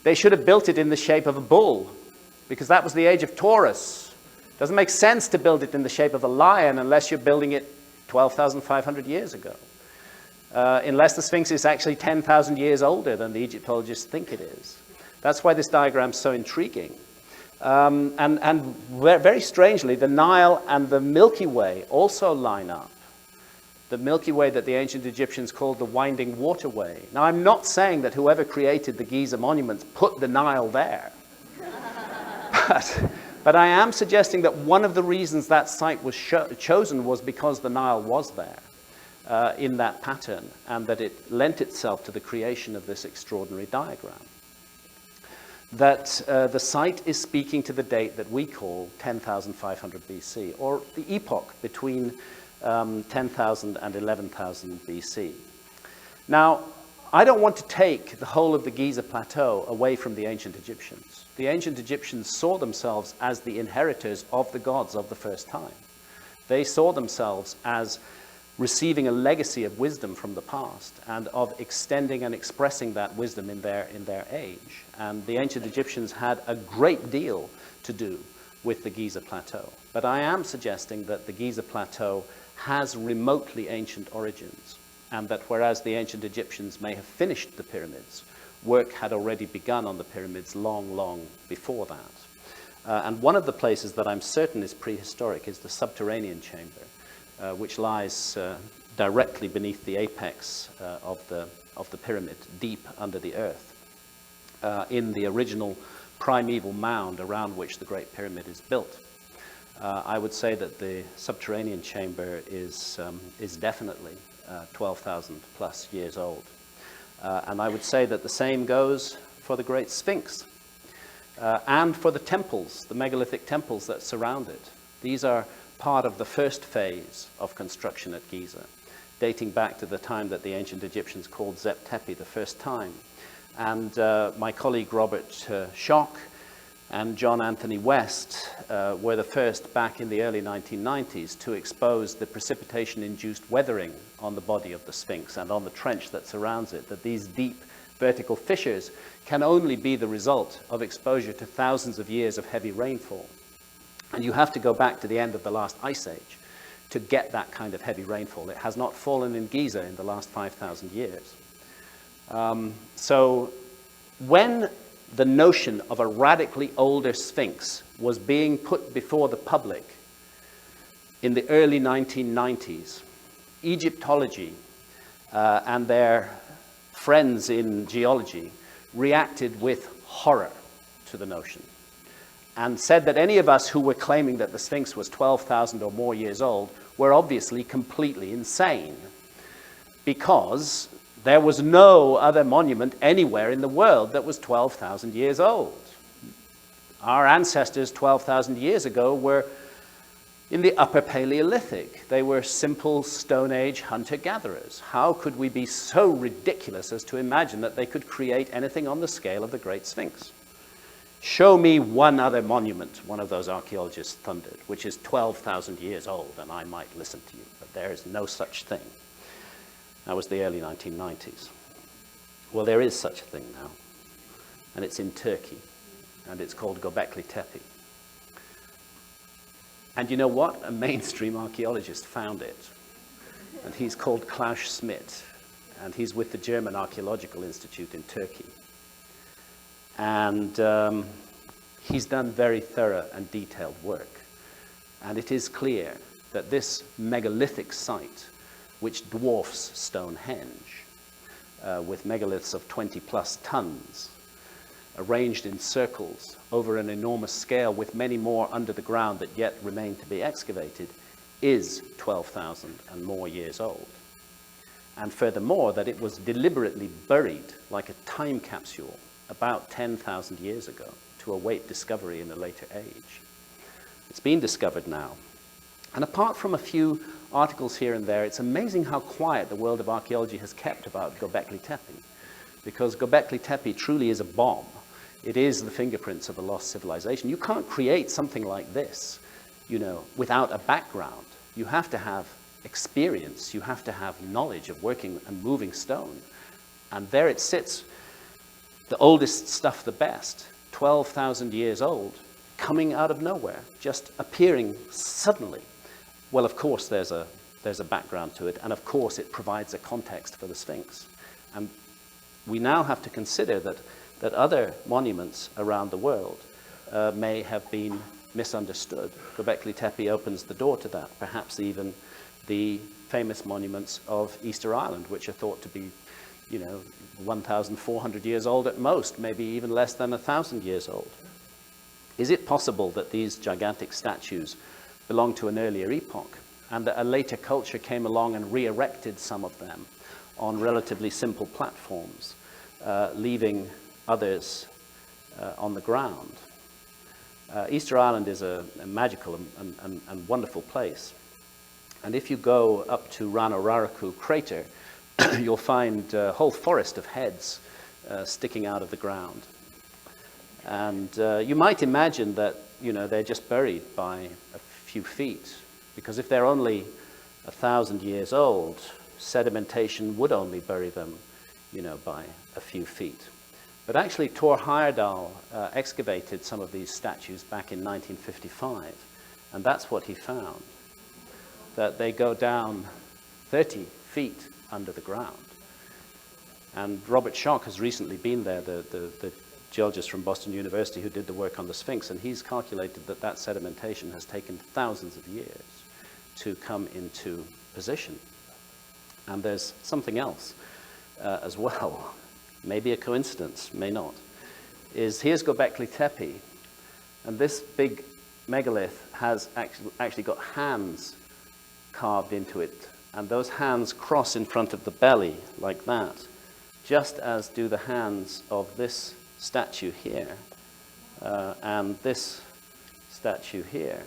they should have built it in the shape of a bull, because that was the age of Taurus. It doesn't make sense to build it in the shape of a lion unless you're building it 12,500 years ago. Unless the Sphinx is actually 10,000 years older than the Egyptologists think it is. That's why this diagram is so intriguing. And very strangely, the Nile and the Milky Way also line up. The Milky Way that the ancient Egyptians called the winding waterway. Now, I'm not saying that whoever created the Giza monuments put the Nile there. But I am suggesting that one of the reasons that site was chosen was because the Nile was there in that pattern, and that it lent itself to the creation of this extraordinary diagram. That the site is speaking to the date that we call 10,500 BC, or the epoch between 10,000 and 11,000 BC. Now, I don't want to take the whole of the Giza Plateau away from the ancient Egyptians. The ancient Egyptians saw themselves as the inheritors of the gods of the first time. They saw themselves as receiving a legacy of wisdom from the past and of extending and expressing that wisdom in their age. And the ancient Egyptians had a great deal to do with the Giza Plateau. But I am suggesting that the Giza Plateau has remotely ancient origins, and that whereas the ancient Egyptians may have finished the pyramids, work had already begun on the pyramids long, long before that. And one of the places that I'm certain is prehistoric is the subterranean chamber, which lies directly beneath the apex of the pyramid, deep under the earth, in the original primeval mound around which the Great Pyramid is built. I would say that the subterranean chamber is definitely 12,000 plus years old. And I would say that the same goes for the Great Sphinx and for the temples, the megalithic temples that surround it. These are part of the first phase of construction at Giza, dating back to the time that the ancient Egyptians called Zep Tepi the first time. And my colleague Robert Schock and John Anthony West were the first back in the early 1990s to expose the precipitation-induced weathering on the body of the Sphinx and on the trench that surrounds it, that these deep vertical fissures can only be the result of exposure to thousands of years of heavy rainfall. And you have to go back to the end of the last ice age to get that kind of heavy rainfall. It has not fallen in Giza in the last 5,000 years. So when the notion of a radically older Sphinx was being put before the public in the early 1990s, Egyptology and their friends in geology reacted with horror to the notion and said that any of us who were claiming that the Sphinx was 12,000 or more years old were obviously completely insane, because there was no other monument anywhere in the world that was 12,000 years old. Our ancestors 12,000 years ago were in the Upper Paleolithic. They were simple Stone Age hunter-gatherers. How could we be so ridiculous as to imagine that they could create anything on the scale of the Great Sphinx? Show me one other monument, one of those archaeologists thundered, which is 12,000 years old, and I might listen to you. But there is no such thing. That was the early 1990s. Well, there is such a thing now, and it's in Turkey, and it's called Göbekli Tepe. And you know what? A mainstream archaeologist found it, and he's called Klaus Schmidt, and he's with the German Archaeological Institute in Turkey. And he's done very thorough and detailed work. And it is clear that this megalithic site, which dwarfs Stonehenge, with megaliths of 20 plus tons, arranged in circles over an enormous scale with many more under the ground that yet remain to be excavated, is 12,000 and more years old. And furthermore, that it was deliberately buried like a time capsule about 10,000 years ago to await discovery in a later age. It's been discovered now. And apart from a few articles here and there, it's amazing how quiet the world of archaeology has kept about Göbekli Tepe, because Göbekli Tepe truly is a bomb. It is the fingerprints of a lost civilization. You can't create something like this, you know, without a background. You have to have experience. You have to have knowledge of working and moving stone. And there it sits, the oldest stuff the best, 12,000 years old, coming out of nowhere, just appearing suddenly. Well, of course, there's a background to it, and of course it provides a context for the Sphinx. And we now have to consider that other monuments around the world may have been misunderstood. Göbekli Tepe opens the door to that, perhaps even the famous monuments of Easter Island, which are thought to be, you know, 1,400 years old at most, maybe even less than 1,000 years old. Is it possible that these gigantic statues belong to an earlier epoch, and that a later culture came along and re-erected some of them on relatively simple platforms, leaving others on the ground? Easter Island is a magical and wonderful place. And if you go up to Rano Raraku crater, you'll find a whole forest of heads sticking out of the ground. And you might imagine that, you know, they're just buried by a few feet, because if they're only 1,000 years old, sedimentation would only bury them, you know, by a few feet. But actually, Thor Heyerdahl excavated some of these statues back in 1955, and that's what he found, that they go down 30 feet under the ground. And Robert Schock has recently been there, the geologist from Boston University who did the work on the Sphinx, and he's calculated that that sedimentation has taken thousands of years to come into position. And there's something else as well, maybe a coincidence, may not, is here's Göbekli Tepe, and this big megalith has actually got hands carved into it, and those hands cross in front of the belly like that, just as do the hands of this statue here and this statue here.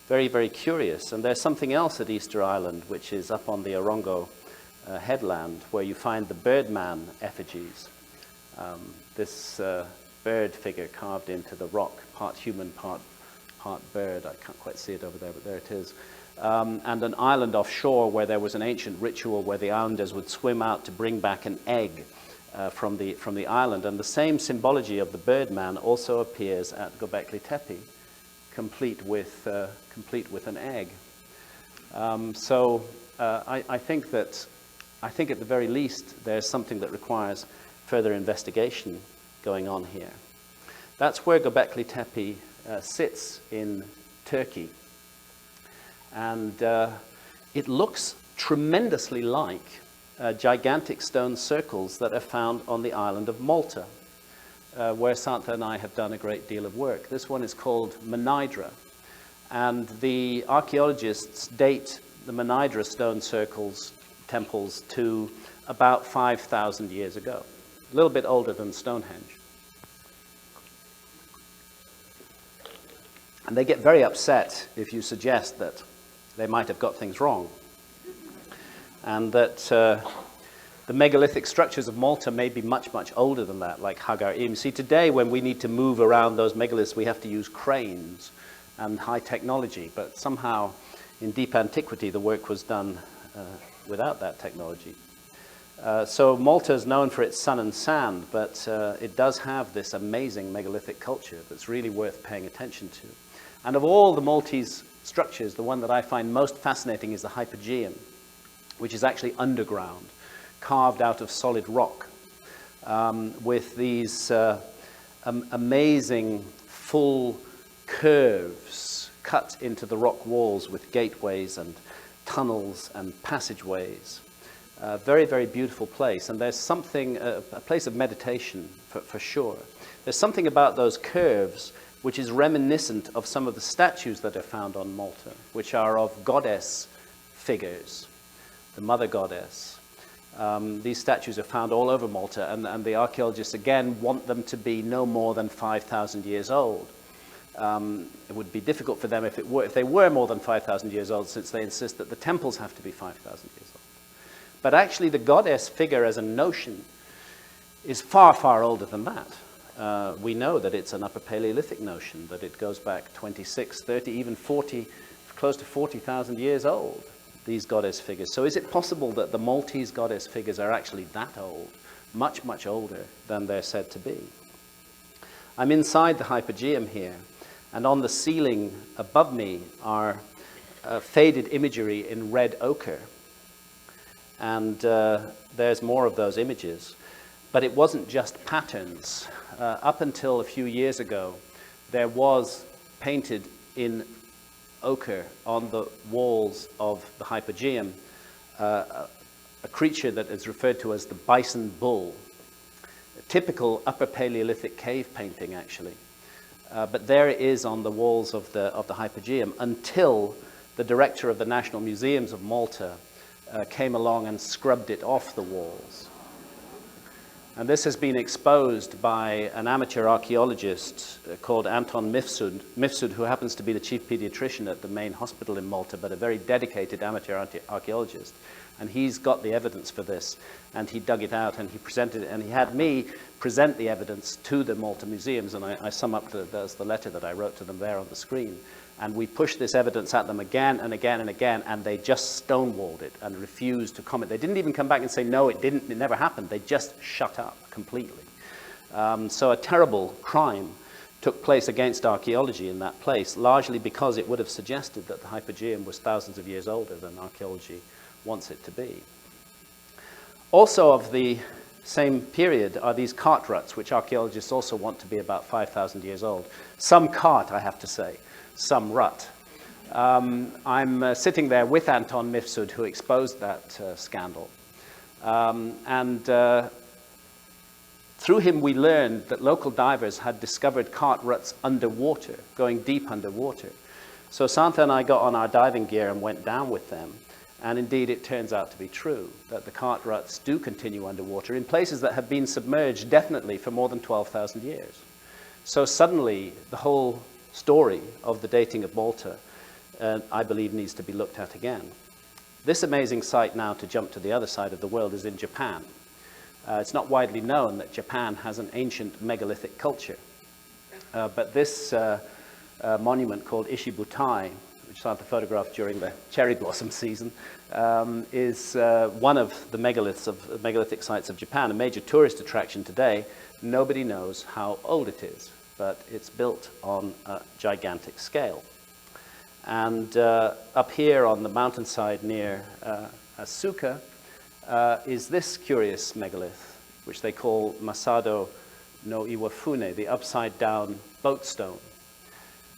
Very, very curious. And there's something else at Easter Island, which is up on the Orongo headland, where you find the Birdman effigies. This bird figure carved into the rock, part human, part bird. I can't quite see it over there, but there it is. And an island offshore where there was an ancient ritual where the islanders would swim out to bring back an egg from the island. And the same symbology of the Birdman also appears at Göbekli Tepe, complete with an egg. I think at the very least there's something that requires further investigation going on here. That's where Göbekli Tepe sits in Turkey. And it looks tremendously like gigantic stone circles that are found on the island of Malta, where Santa and I have done a great deal of work. This one is called Menidra, and the archaeologists date the Menidra stone circles, temples, to about 5,000 years ago, a little bit older than Stonehenge. And they get very upset if you suggest that they might have got things wrong, and that the megalithic structures of Malta may be much, much older than that, like Hagar Im. See, today when we need to move around those megaliths, we have to use cranes and high technology, but somehow in deep antiquity the work was done without that technology. So Malta is known for its sun and sand, but it does have this amazing megalithic culture that's really worth paying attention to. And of all the Maltese structures, the one that I find most fascinating is the Hypogeum, which is actually underground, carved out of solid rock, with these amazing full curves cut into the rock walls with gateways and tunnels and passageways. Very, very beautiful place. And there's something, a place of meditation for sure. There's something about those curves which is reminiscent of some of the statues that are found on Malta, which are of goddess figures, the mother goddess. These statues are found all over Malta, and the archaeologists again want them to be no more than 5,000 years old. It would be difficult for them if they were more than 5,000 years old, since they insist that the temples have to be 5,000 years old. But actually the goddess figure as a notion is far, far older than that. We know that it's an Upper Paleolithic notion, that it goes back 26, 30, even 40, close to 40,000 years old, these goddess figures. So is it possible that the Maltese goddess figures are actually that old, much, much older than they're said to be? I'm inside the Hypogeum here, and on the ceiling above me are faded imagery in red ochre. And there's more of those images. But it wasn't just patterns. Up until a few years ago, there was painted in ochre on the walls of the Hypogeum a creature that is referred to as the bison bull, a typical Upper Paleolithic cave painting, actually. But there it is on the walls of the Hypogeum, until the director of the National Museums of Malta came along and scrubbed it off the walls. And this has been exposed by an amateur archaeologist called Anton Mifsud, who happens to be the chief pediatrician at the main hospital in Malta, but a very dedicated amateur archaeologist. And he's got the evidence for this, and he dug it out and he presented it, and he had me present the evidence to the Malta museums, and I sum up the letter that I wrote to them there on the screen. And we pushed this evidence at them again and again and again, and they just stonewalled it and refused to comment. They didn't even come back and say, no, it didn't, it never happened. They just shut up completely. So a terrible crime took place against archaeology in that place, largely because it would have suggested that the Hypogeum was thousands of years older than archaeology wants it to be. Also of the same period are these cart ruts, which archaeologists also want to be about 5,000 years old. Some cart, I have to say, some rut. I'm sitting there with Anton Mifsud, who exposed that scandal. Through him, we learned that local divers had discovered cart ruts underwater, going deep underwater. So Santa and I got on our diving gear and went down with them. And indeed, it turns out to be true that the cart ruts do continue underwater in places that have been submerged definitely for more than 12,000 years. So suddenly, the whole story of the dating of Malta, I believe, needs to be looked at again. This amazing site now, to jump to the other side of the world, is in Japan. It's not widely known that Japan has an ancient megalithic culture. But this monument called Ishibutai, which Santa photographed during the cherry blossom season, is one of the megalithic sites of Japan, a major tourist attraction today. Nobody knows how old it is, but it's built on a gigantic scale. And up here on the mountainside near Asuka is this curious megalith, which they call Masado no Iwafune, the upside-down boat stone.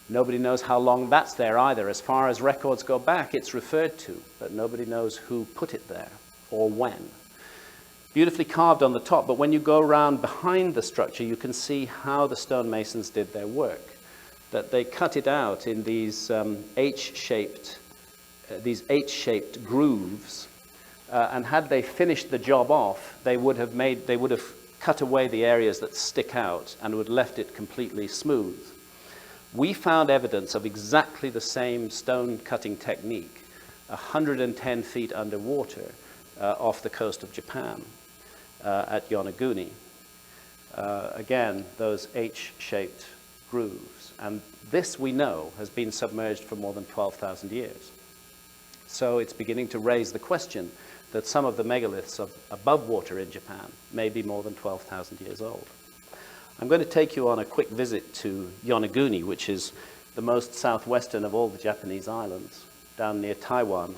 Nobody knows how long that's there either. As far as records go back, it's referred to, but nobody knows who put it there or when. Beautifully carved on the top, but when you go around behind the structure, you can see how the stonemasons did their work. That they cut it out in these H-shaped grooves, and had they finished the job off, they would have cut away the areas that stick out and would have left it completely smooth. We found evidence of exactly the same stone cutting technique 110 feet underwater off the coast of Japan at Yonaguni. Again, those H-shaped grooves. And this, we know, has been submerged for more than 12,000 years. So it's beginning to raise the question that some of the megaliths above water in Japan may be more than 12,000 years old. I'm going to take you on a quick visit to Yonaguni, which is the most southwestern of all the Japanese islands, down near Taiwan,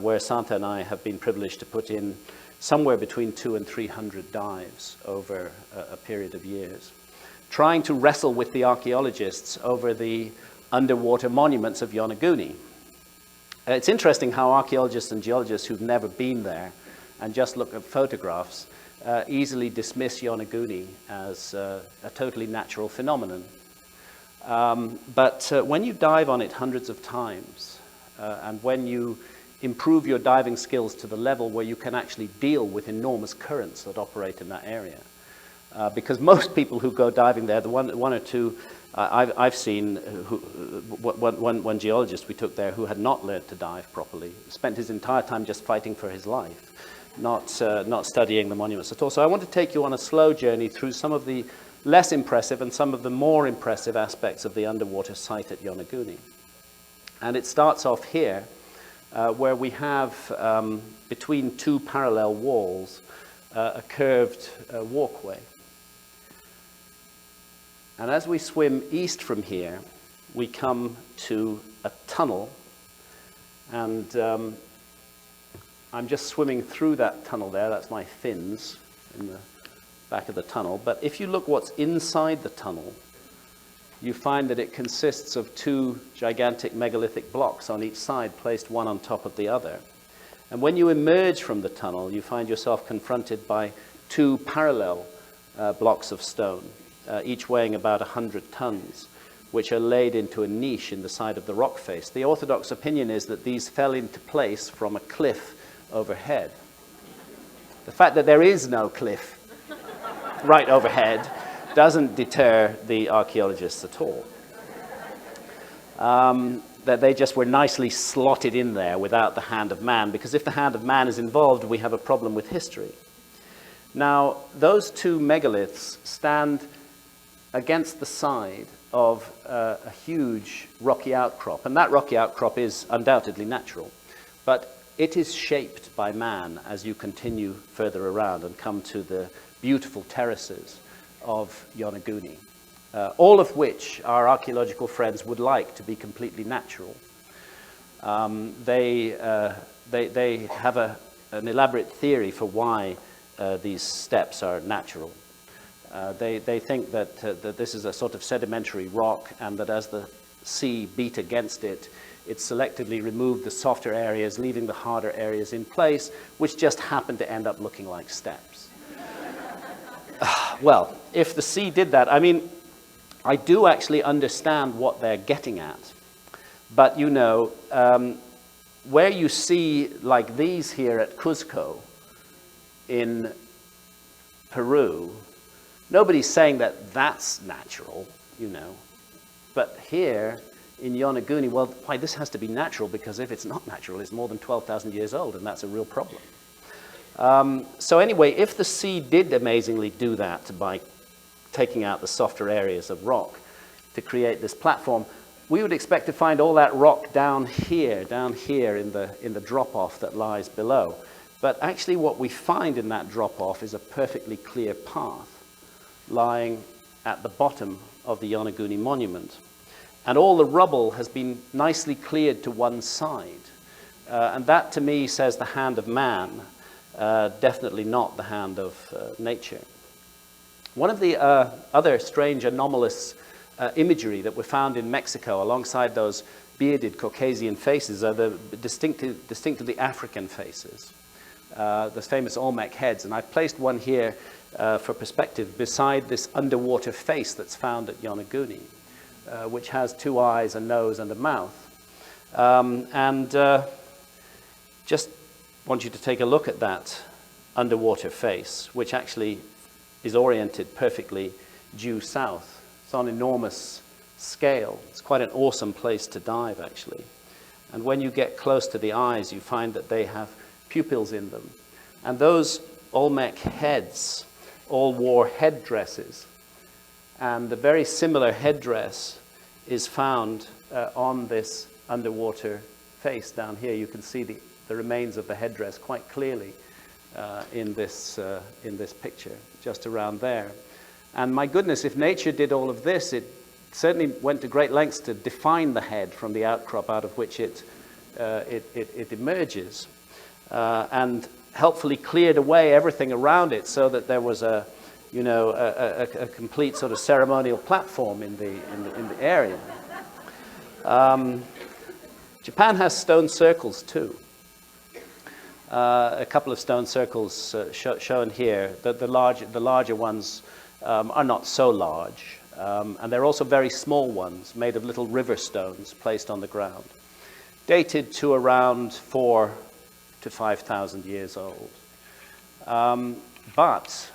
where Santa and I have been privileged to put in somewhere between 200 and 300 dives over a period of years, trying to wrestle with the archaeologists over the underwater monuments of Yonaguni. It's interesting how archaeologists and geologists who've never been there and just look at photographs easily dismiss Yonaguni as a totally natural phenomenon. But when you dive on it hundreds of times, and when you improve your diving skills to the level where you can actually deal with enormous currents that operate in that area, because most people who go diving there, the one or two I've seen, one geologist we took there who had not learned to dive properly, spent his entire time just fighting for his life, not studying the monuments at all. So I want to take you on a slow journey through some of the less impressive and some of the more impressive aspects of the underwater site at Yonaguni. And it starts off here, where we have, between two parallel walls, a curved walkway. And as we swim east from here, we come to a tunnel, and I'm just swimming through that tunnel there. That's my fins in the back of the tunnel. But if you look what's inside the tunnel, you find that it consists of two gigantic megalithic blocks on each side, placed one on top of the other. And when you emerge from the tunnel, you find yourself confronted by two parallel blocks of stone, each weighing about 100 tons, which are laid into a niche in the side of the rock face. The orthodox opinion is that these fell into place from a cliff overhead. The fact that there is no cliff right overhead doesn't deter the archaeologists at all. That they just were nicely slotted in there without the hand of man, because if the hand of man is involved, we have a problem with history. Now, those two megaliths stand against the side of a huge rocky outcrop, and that rocky outcrop is undoubtedly natural, but it is shaped by man as you continue further around and come to the beautiful terraces of Yonaguni, all of which our archaeological friends would like to be completely natural. They have an elaborate theory for why these steps are natural. They think that this is a sort of sedimentary rock, and that as the sea beat against it, it selectively removed the softer areas, leaving the harder areas in place, which just happened to end up looking like steps. Well, if the sea did that, I mean, I do actually understand what they're getting at. But, you know, where you see like these here at Cuzco in Peru, nobody's saying that that's natural, you know. But here in Yonaguni, well, why, this has to be natural, because if it's not natural, it's more than 12,000 years old, and that's a real problem. So anyway, if the sea did amazingly do that by taking out the softer areas of rock to create this platform, we would expect to find all that rock down here in the drop-off that lies below. But actually what we find in that drop-off is a perfectly clear path lying at the bottom of the Yonaguni monument. And all the rubble has been nicely cleared to one side. And that, to me, says the hand of man, definitely not the hand of nature. One of the other strange anomalous imagery that were found in Mexico alongside those bearded Caucasian faces are the distinctively African faces, the famous Olmec heads. And I've placed one here for perspective beside this underwater face that's found at Yonaguni, which has 2 eyes, a nose, and a mouth. Just want you to take a look at that underwater face, which actually is oriented perfectly due south. It's on enormous scale. It's quite an awesome place to dive, actually. And when you get close to the eyes, you find that they have pupils in them. And those Olmec heads all wore headdresses. And a very similar headdress is found on this underwater face down here. You can see the remains of the headdress quite clearly in this picture, just around there. And my goodness, if nature did all of this, it certainly went to great lengths to define the head from the outcrop out of which it emerges, and helpfully cleared away everything around it so that there was a complete sort of ceremonial platform in the area. Japan has stone circles too. A couple of stone circles shown here. The larger ones are not so large, and there are also very small ones made of little river stones placed on the ground, dated to around 4,000 to 5,000 years old. But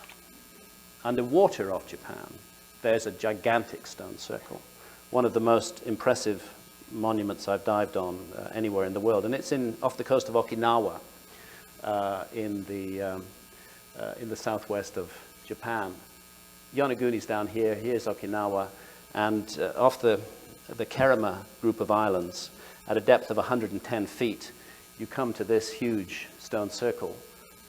underwater off Japan, there's a gigantic stone circle, one of the most impressive monuments I've dived on anywhere in the world, and it's off the coast of Okinawa, in the southwest of Japan. Yonaguni's down here. Here's Okinawa, and off the Kerama group of islands, at a depth of 110 feet, you come to this huge stone circle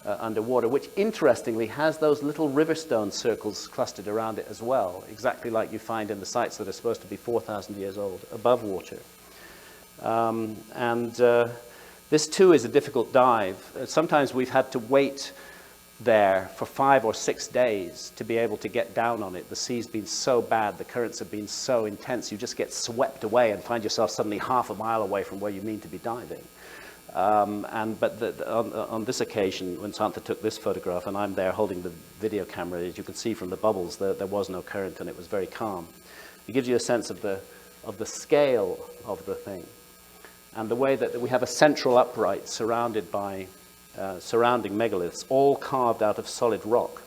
underwater, which interestingly has those little river stone circles clustered around it as well, exactly like you find in the sites that are supposed to be 4,000 years old above water. This too is a difficult dive. Sometimes we've had to wait there for 5 or 6 days to be able to get down on it. The sea's been so bad, the currents have been so intense, you just get swept away and find yourself suddenly half a mile away from where you mean to be diving. But on this occasion, when Santa took this photograph, and I'm there holding the video camera, as you can see from the bubbles, there was no current and it was very calm. It gives you a sense of the scale of the thing, and the way that we have a central upright surrounded by surrounding megaliths, all carved out of solid rock.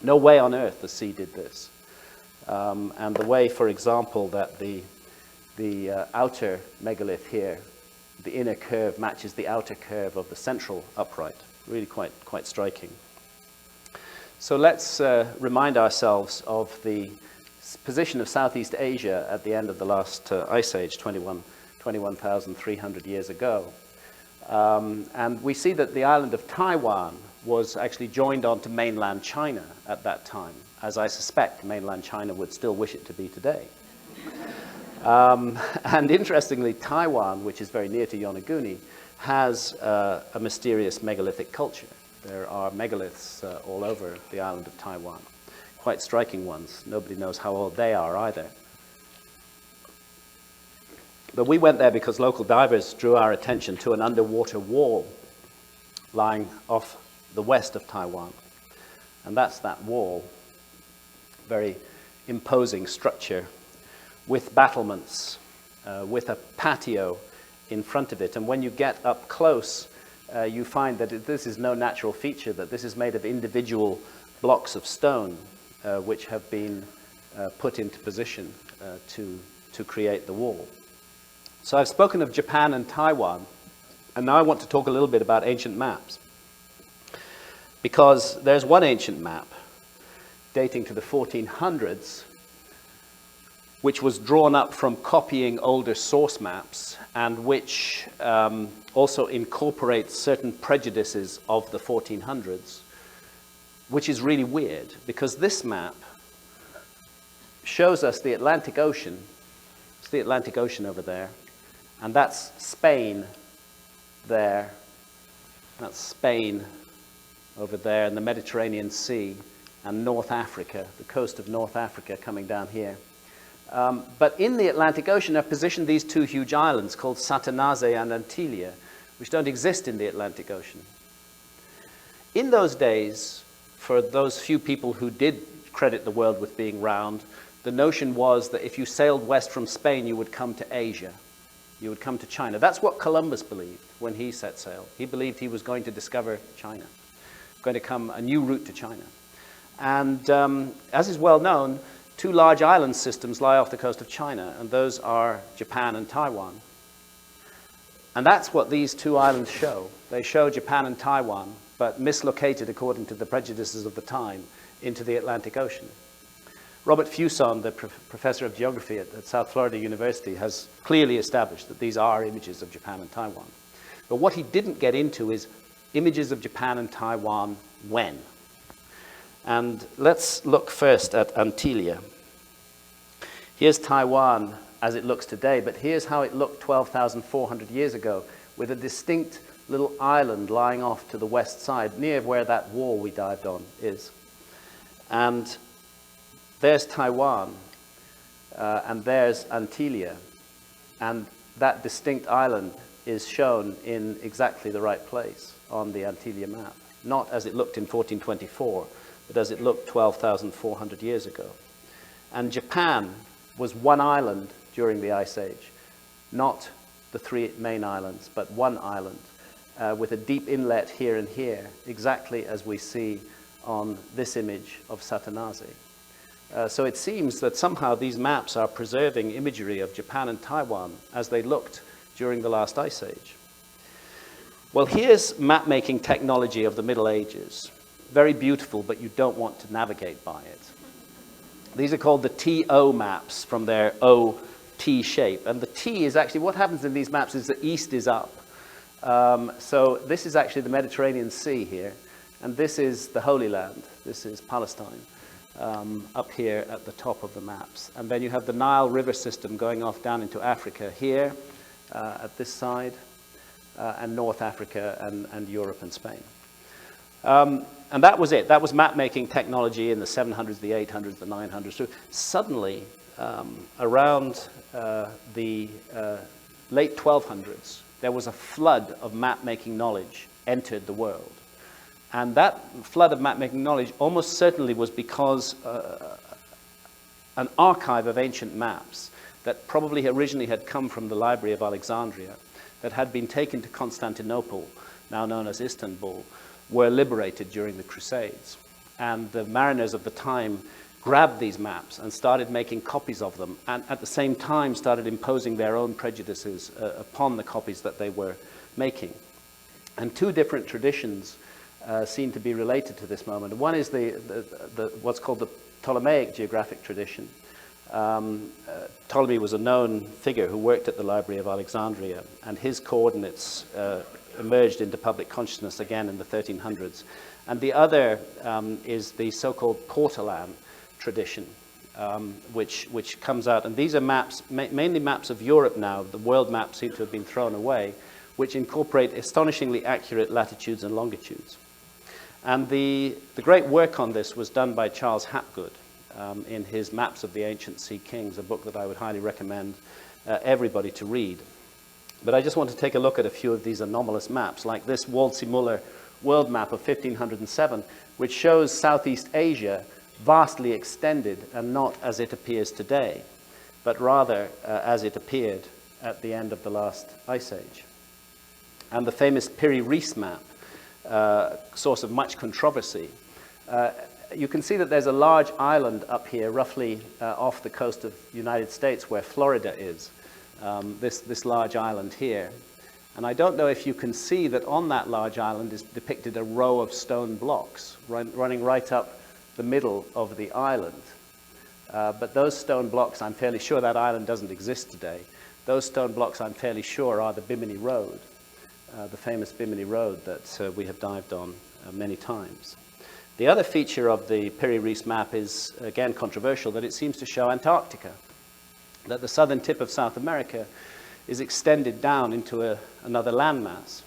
No way on earth the sea did this. And the way, for example, that the outer megalith here, the inner curve matches the outer curve of the central upright. Really quite striking. So let's remind ourselves of the position of Southeast Asia at the end of the last ice age, 21,300 years ago. And we see that the island of Taiwan was actually joined onto mainland China at that time, as I suspect mainland China would still wish it to be today. And interestingly, Taiwan, which is very near to Yonaguni, has a mysterious megalithic culture. There are megaliths all over the island of Taiwan, quite striking ones. Nobody knows how old they are either. But we went there because local divers drew our attention to an underwater wall lying off the west of Taiwan. And that's that wall, very imposing structure with battlements, with a patio in front of it. And when you get up close, you find that this is no natural feature, that this is made of individual blocks of stone which have been put into position to create the wall. So I've spoken of Japan and Taiwan, and now I want to talk a little bit about ancient maps. Because there's one ancient map dating to the 1400s, which was drawn up from copying older source maps, and which also incorporates certain prejudices of the 1400s, which is really weird, because this map shows us the Atlantic Ocean. It's the Atlantic Ocean over there, and that's Spain there. That's Spain over there, in the Mediterranean Sea, and North Africa, the coast of North Africa coming down here. But in the Atlantic Ocean are positioned these two huge islands called Satanaze and Antilia, which don't exist in the Atlantic Ocean. In those days, for those few people who did credit the world with being round, the notion was that if you sailed west from Spain, you would come to Asia. You would come to China. That's what Columbus believed when he set sail. He believed he was going to discover China, going to come a new route to China. And as is well known, two large island systems lie off the coast of China, and those are Japan and Taiwan. And that's what these two islands show. They show Japan and Taiwan, but mislocated, according to the prejudices of the time, into the Atlantic Ocean. Robert Fuson, the professor of geography at South Florida University, has clearly established that these are images of Japan and Taiwan. But what he didn't get into is images of Japan and Taiwan when. And let's look first at Antilia. Here's Taiwan as it looks today, but here's how it looked 12,400 years ago, with a distinct little island lying off to the west side, near where that wall we dived on is. And there's Taiwan, and there's Antilia, and that distinct island is shown in exactly the right place on the Antilia map, not as it looked in 1424, but as it looked 12,400 years ago. And Japan was one island during the Ice Age, not the three main islands, but one island, with a deep inlet here and here, exactly as we see on this image of Satanaze. So it seems that somehow these maps are preserving imagery of Japan and Taiwan as they looked during the last Ice Age. Well, here's map-making technology of the Middle Ages. Very beautiful, but you don't want to navigate by it. These are called the TO maps, from their O-T shape. And the T is actually, what happens in these maps is the east is up. So this is actually the Mediterranean Sea here, and this is the Holy Land. This is Palestine, up here at the top of the maps. And then you have the Nile River system going off down into Africa here, at this side, and North Africa and Europe and Spain. And that was it. That was map-making technology in the 700s, the 800s, the 900s. So suddenly, around the late 1200s, there was a flood of map-making knowledge entered the world. And that flood of map-making knowledge almost certainly was because an archive of ancient maps that probably originally had come from the Library of Alexandria, that had been taken to Constantinople, now known as Istanbul, were liberated during the Crusades. And the mariners of the time grabbed these maps and started making copies of them, and at the same time started imposing their own prejudices upon the copies that they were making. And two different traditions seem to be related to this moment. One is what's called the Ptolemaic geographic tradition. Ptolemy was a known figure who worked at the Library of Alexandria, and his coordinates emerged into public consciousness again in the 1300s. And the other is the so-called Portolan tradition, which comes out. And these are maps, mainly maps of Europe now. The world maps seem to have been thrown away, which incorporate astonishingly accurate latitudes and longitudes. And the great work on this was done by Charles Hapgood in his Maps of the Ancient Sea Kings, a book that I would highly recommend everybody to read. But I just want to take a look at a few of these anomalous maps, like this Waldseemüller world map of 1507, which shows Southeast Asia vastly extended and not as it appears today, but rather as it appeared at the end of the last ice age. And the famous Piri-Reis map, source of much controversy. You can see that there's a large island up here, roughly off the coast of the United States, where Florida is. This large island here. And I don't know if you can see that on that large island is depicted a row of stone blocks running right up the middle of the island. But those stone blocks, I'm fairly sure that island doesn't exist today. Those stone blocks, I'm fairly sure, are the Bimini Road, the famous Bimini Road that we have dived on many times. The other feature of the Piri-Reis map is, again, controversial, that it seems to show Antarctica, that the southern tip of South America is extended down into another landmass.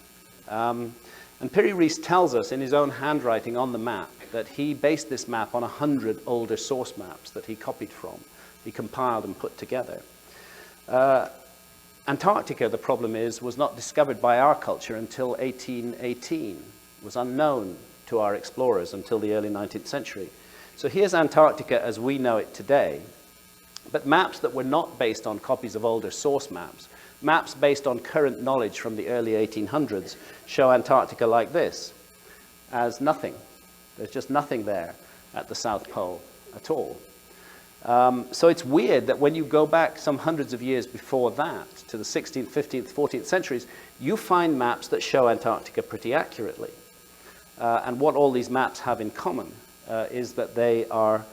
And Piri-Reis tells us in his own handwriting on the map that he based this map on 100 older source maps that he copied from, he compiled and put together. Antarctica, the problem is, was not discovered by our culture until 1818. It was unknown to our explorers until the early 19th century. So here's Antarctica as we know it today, but maps that were not based on copies of older source maps, maps based on current knowledge from the early 1800s, show Antarctica like this, as nothing. There's just nothing there at the South Pole at all. So it's weird that when you go back some hundreds of years before that, to the 16th, 15th, 14th centuries, you find maps that show Antarctica pretty accurately. And what all these maps have in common is that they are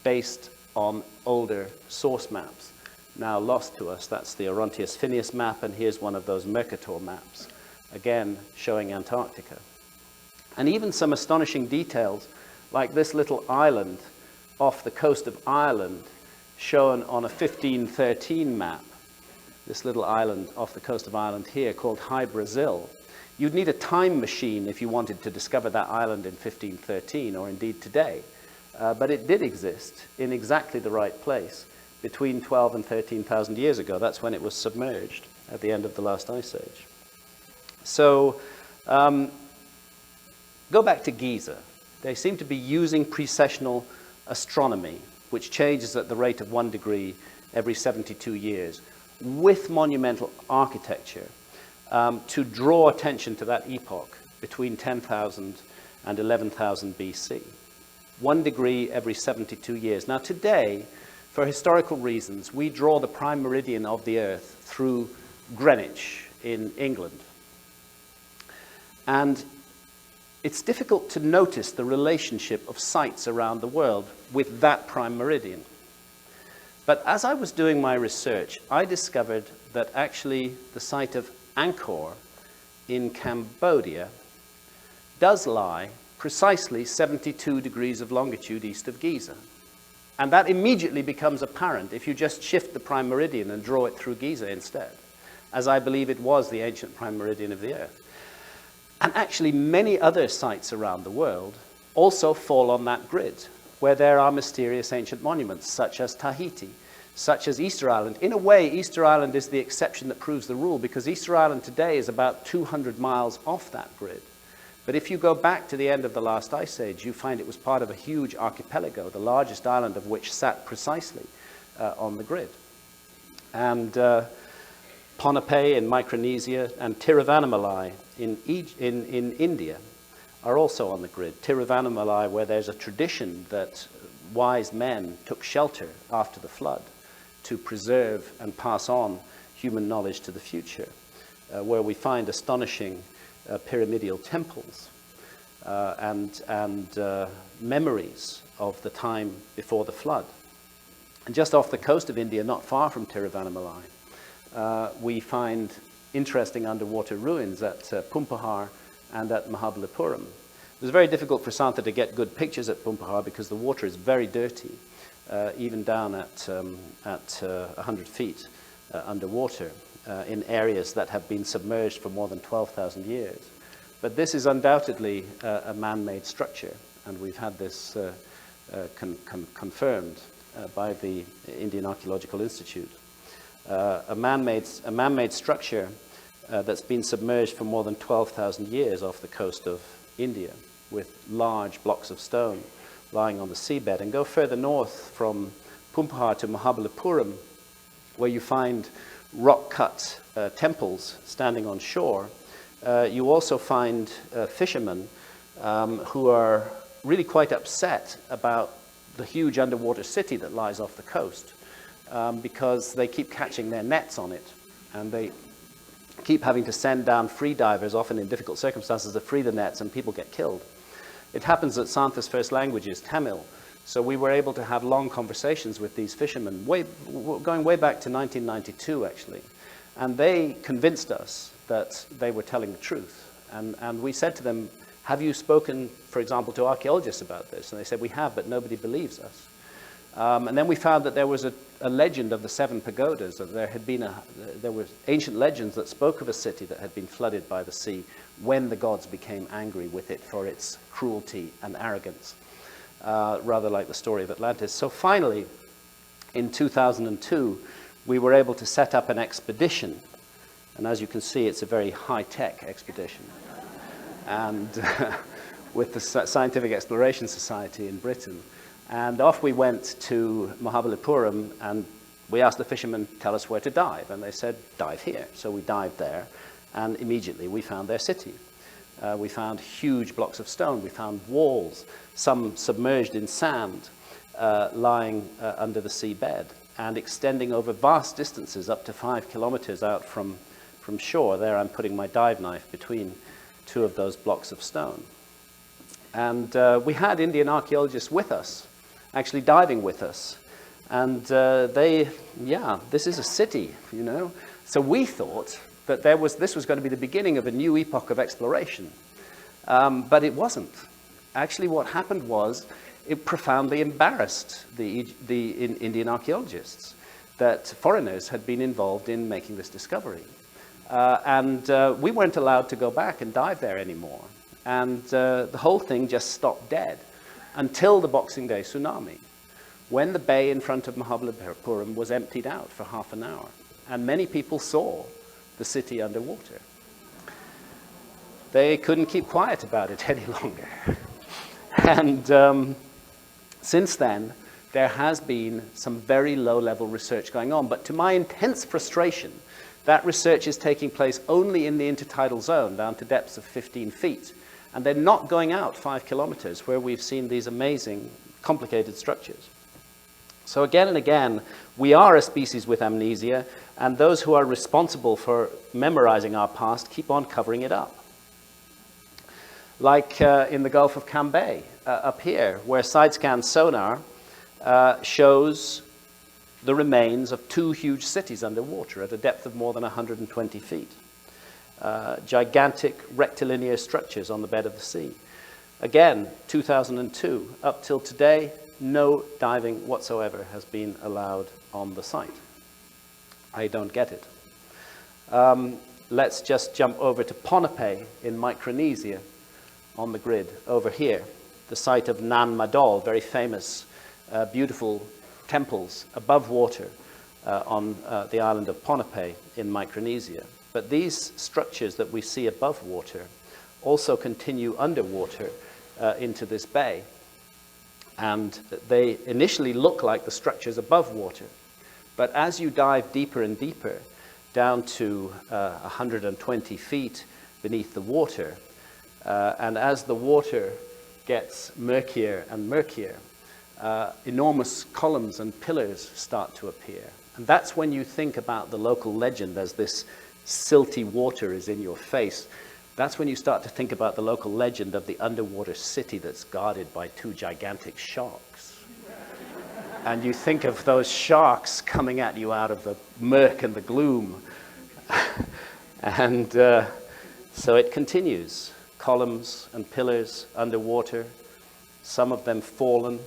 based on older source maps, now lost to us. That's the Orontius Phineas map, and here's one of those Mercator maps, again showing Antarctica. And even some astonishing details, like this little island off the coast of Ireland, shown on a 1513 map, this little island off the coast of Ireland here called High Brazil. You'd need a time machine if you wanted to discover that island in 1513, or indeed today. But it did exist in exactly the right place between 12 and 13,000 years ago. That's when it was submerged at the end of the last ice age. So go back to Giza. They seem to be using precessional astronomy, which changes at the rate of 1 degree every 72 years, with monumental architecture, to draw attention to that epoch between 10,000 and 11,000 BC. 1 degree every 72 years. Now today, for historical reasons, we draw the prime meridian of the Earth through Greenwich in England. And it's difficult to notice the relationship of sites around the world with that prime meridian. But as I was doing my research, I discovered that actually the site of Angkor in Cambodia does lie precisely 72 degrees of longitude east of Giza. And that immediately becomes apparent if you just shift the prime meridian and draw it through Giza instead, as I believe it was the ancient prime meridian of the Earth. And actually many other sites around the world also fall on that grid, where there are mysterious ancient monuments, such as Tahiti, such as Easter Island. In a way, Easter Island is the exception that proves the rule, because Easter Island today is about 200 miles off that grid. But if you go back to the end of the last ice age, you find it was part of a huge archipelago, the largest island of which sat precisely on the grid. And Ponape in Micronesia and Tiruvannamalai in India are also on the grid. Tiruvannamalai, where there's a tradition that wise men took shelter after the flood to preserve and pass on human knowledge to the future, where we find astonishing pyramidal temples and memories of the time before the flood. And just off the coast of India, not far from Tiruvannamalai, we find interesting underwater ruins at Pumpahar and at Mahabalipuram. It was very difficult for Santa to get good pictures at Pumpahar because the water is very dirty, even down at 100 feet underwater in areas that have been submerged for more than 12,000 years. But this is undoubtedly a man-made structure, and we've had this confirmed by the Indian Archaeological Institute. A man-made structure that's been submerged for more than 12,000 years off the coast of India, with large blocks of stone lying on the seabed. And go further north from Pumpahar to Mahabalipuram, where you find rock-cut temples standing on shore. You also find fishermen who are really quite upset about the huge underwater city that lies off the coast, because they keep catching their nets on it, and they keep having to send down free divers, often in difficult circumstances, to free the nets, and people get killed. It happens that Santa's first language is Tamil, so we were able to have long conversations with these fishermen, going way back to 1992, actually. And they convinced us that they were telling the truth. And we said to them, have you spoken, for example, to archaeologists about this? And they said, we have, but nobody believes us. And then we found that there was a legend of the 7 pagodas, that there were ancient legends that spoke of a city that had been flooded by the sea when the gods became angry with it for its cruelty and arrogance, rather like the story of Atlantis. So finally, in 2002, we were able to set up an expedition. And as you can see, it's a very high-tech expedition. And with the Scientific Exploration Society in Britain. And off we went to Mahabalipuram, and we asked the fishermen, tell us where to dive. And they said, dive here. So we dived there, and immediately we found their city. We found huge blocks of stone. We found walls, some submerged in sand, lying under the seabed, and extending over vast distances, up to 5 kilometers out from shore. There I'm putting my dive knife between 2 of those blocks of stone. And we had Indian archaeologists with us, actually diving with us. And this is a city, you know. So we thought that this was going to be the beginning of a new epoch of exploration. But it wasn't. Actually, what happened was it profoundly embarrassed the Indian archaeologists that foreigners had been involved in making this discovery. And we weren't allowed to go back and dive there anymore. And the whole thing just stopped dead until the Boxing Day tsunami, when the bay in front of Mahabalipuram was emptied out for half an hour. And many people saw the city underwater. They couldn't keep quiet about it any longer. And since then, there has been some very low-level research going on. But to my intense frustration, that research is taking place only in the intertidal zone, down to depths of 15 feet. And they're not going out 5 kilometers, where we've seen these amazing, complicated structures. So again and again, we are a species with amnesia, and those who are responsible for memorizing our past keep on covering it up. Like in the Gulf of Cambay, up here, where side-scan sonar shows the remains of 2 huge cities underwater at a depth of more than 120 feet. Gigantic rectilinear structures on the bed of the sea. Again, 2002, up till today, no diving whatsoever has been allowed on the site. I don't get it. Let's just jump over to Ponape in Micronesia on the grid over here, the site of Nan Madol, very famous, beautiful temples above water on the island of Ponape in Micronesia. But these structures that we see above water also continue underwater into this bay. And they initially look like the structures above water. But as you dive deeper and deeper, down to 120 feet beneath the water, and as the water gets murkier and murkier, enormous columns and pillars start to appear. And that's when you think about the local legend as this silty water is in your face. That's when you start to think about the local legend of the underwater city that's guarded by 2 gigantic sharks. And you think of those sharks coming at you out of the murk and the gloom. And so it continues. Columns and pillars underwater, some of them fallen.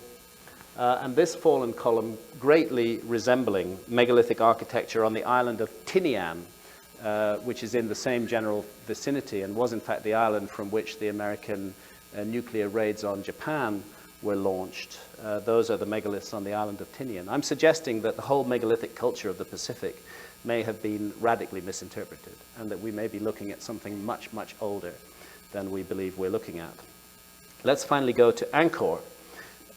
And this fallen column greatly resembling megalithic architecture on the island of Tinian, which is in the same general vicinity and was in fact the island from which the American nuclear raids on Japan were launched. Those are the megaliths on the island of Tinian. I'm suggesting that the whole megalithic culture of the Pacific may have been radically misinterpreted, and that we may be looking at something much, much older than we believe we're looking at. Let's finally go to Angkor,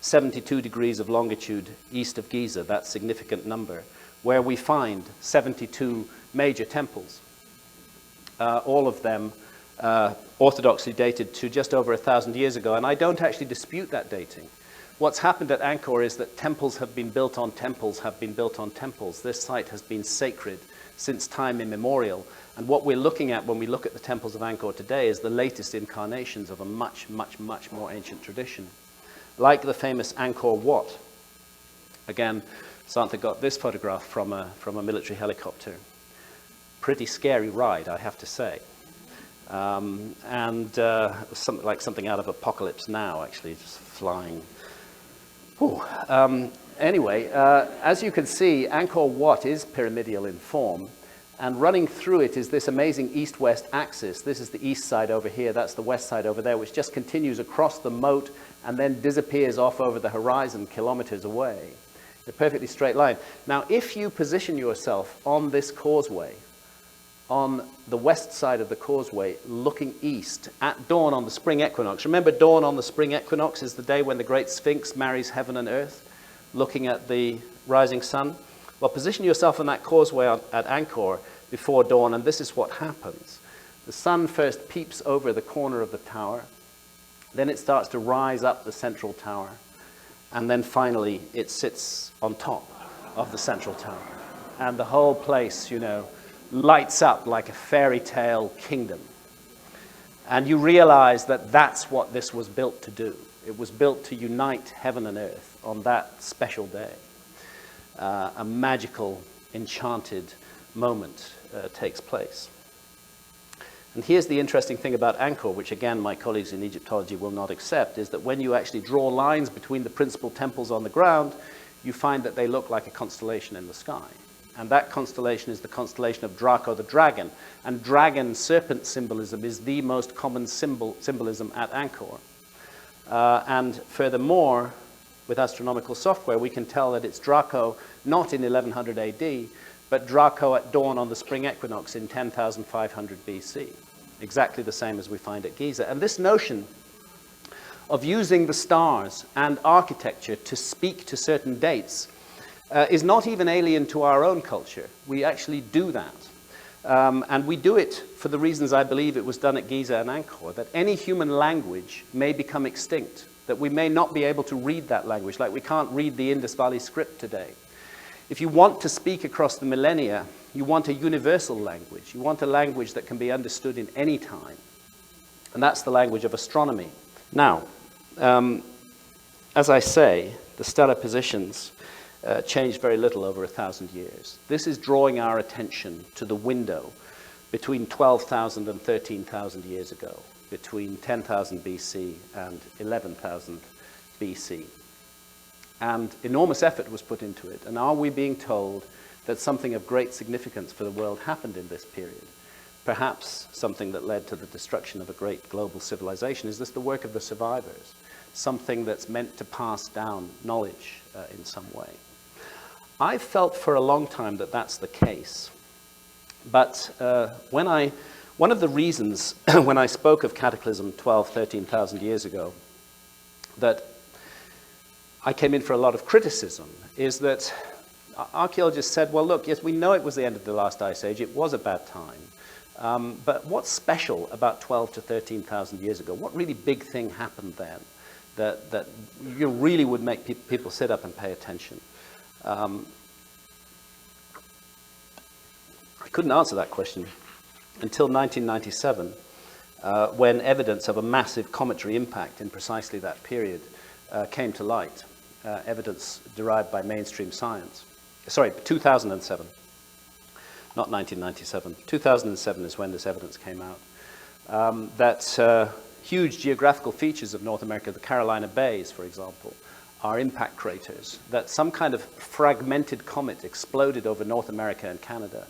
72 degrees of longitude east of Giza, that significant number, where we find 72 major temples, all of them orthodoxly dated to just over 1,000 years ago, and I don't actually dispute that dating. What's happened at Angkor is that temples have been built on temples have been built on temples. This site has been sacred since time immemorial, and what we're looking at when we look at the temples of Angkor today is the latest incarnations of a much, much, much more ancient tradition. Like the famous Angkor Wat. Again, Santha got this photograph from a military helicopter. Pretty scary ride, I have to say. Something out of Apocalypse Now, actually, just flying. Anyway, as you can see, Angkor Wat is pyramidal in form, and running through it is this amazing east-west axis. This is the east side over here, that's the west side over there, which just continues across the moat and then disappears off over the horizon kilometers away. A perfectly straight line. Now, if you position yourself on this causeway, on the west side of the causeway, looking east at dawn on the spring equinox. Remember, dawn on the spring equinox is the day when the great Sphinx marries heaven and earth, looking at the rising sun. Well, position yourself on that causeway at Angkor before dawn, and this is what happens. The sun first peeps over the corner of the tower, then it starts to rise up the central tower, and then finally it sits on top of the central tower. And the whole place, lights up like a fairy tale kingdom. And you realize that that's what this was built to do. It was built to unite heaven and earth on that special day. A magical, enchanted moment takes place. And here's the interesting thing about Angkor, which again my colleagues in Egyptology will not accept, is that when you actually draw lines between the principal temples on the ground, you find that they look like a constellation in the sky. And that constellation is the constellation of Draco the dragon. And dragon serpent symbolism is the most common symbolism at Angkor. And furthermore, with astronomical software, we can tell that it's Draco not in 1100 AD, but Draco at dawn on the spring equinox in 10,500 BC. Exactly the same as we find at Giza. And this notion of using the stars and architecture to speak to certain dates is not even alien to our own culture. We actually do that. And we do it for the reasons I believe it was done at Giza and Angkor, that any human language may become extinct, that we may not be able to read that language, like we can't read the Indus Valley script today. If you want to speak across the millennia, you want a universal language. You want a language that can be understood in any time. And that's the language of astronomy. Now, as I say, the stellar positions changed very little over 1,000 years. This is drawing our attention to the window between 12,000 and 13,000 years ago, between 10,000 BC and 11,000 BC. And enormous effort was put into it. And are we being told that something of great significance for the world happened in this period? Perhaps something that led to the destruction of a great global civilization. Is this the work of the survivors? Something that's meant to pass down knowledge in some way? I've felt for a long time that that's the case. But one of the reasons when I spoke of cataclysm 13,000 years ago, that I came in for a lot of criticism, is that archaeologists said, well, look, yes, we know it was the end of the last ice age. It was a bad time. But what's special about 12 to 13,000 years ago? What really big thing happened then that you really would make people sit up and pay attention? I couldn't answer that question until 1997, when evidence of a massive cometary impact in precisely that period came to light, evidence derived by mainstream science. Sorry, 2007. not 1997, 2007 is when this evidence came out, that huge geographical features of North America, the Carolina Bays, for example, are impact craters, that some kind of fragmented comet exploded over North America and Canada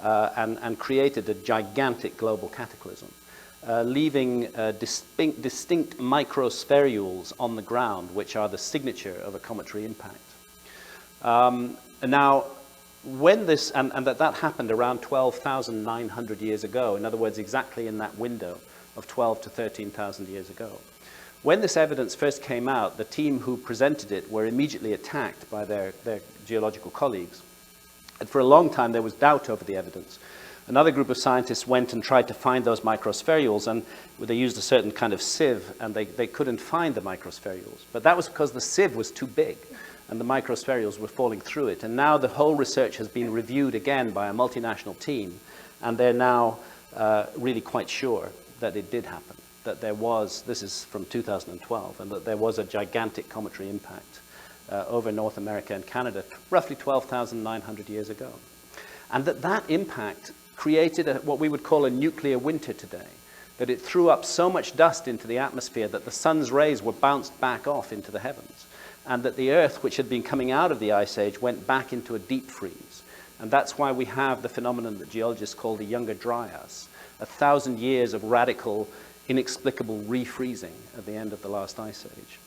and created a gigantic global cataclysm, leaving distinct microspherules on the ground, which are the signature of a cometary impact. And now, when this, and that happened around 12,900 years ago, in other words, exactly in that window of 12 to 13,000 years ago. When this evidence first came out, the team who presented it were immediately attacked by their geological colleagues. And for a long time, there was doubt over the evidence. Another group of scientists went and tried to find those microspherules, and they used a certain kind of sieve, and they couldn't find the microspherules. But that was because the sieve was too big, and the microspherules were falling through it. And now the whole research has been reviewed again by a multinational team, and they're now really quite sure that it did happen, that there was, this is from 2012, and that there was a gigantic cometary impact over North America and Canada, roughly 12,900 years ago. And that impact created what we would call a nuclear winter today, that it threw up so much dust into the atmosphere that the sun's rays were bounced back off into the heavens, and that the Earth, which had been coming out of the Ice Age, went back into a deep freeze. And that's why we have the phenomenon that geologists call the Younger Dryas, 1,000 years of radical, inexplicable refreezing at the end of the last Ice Age.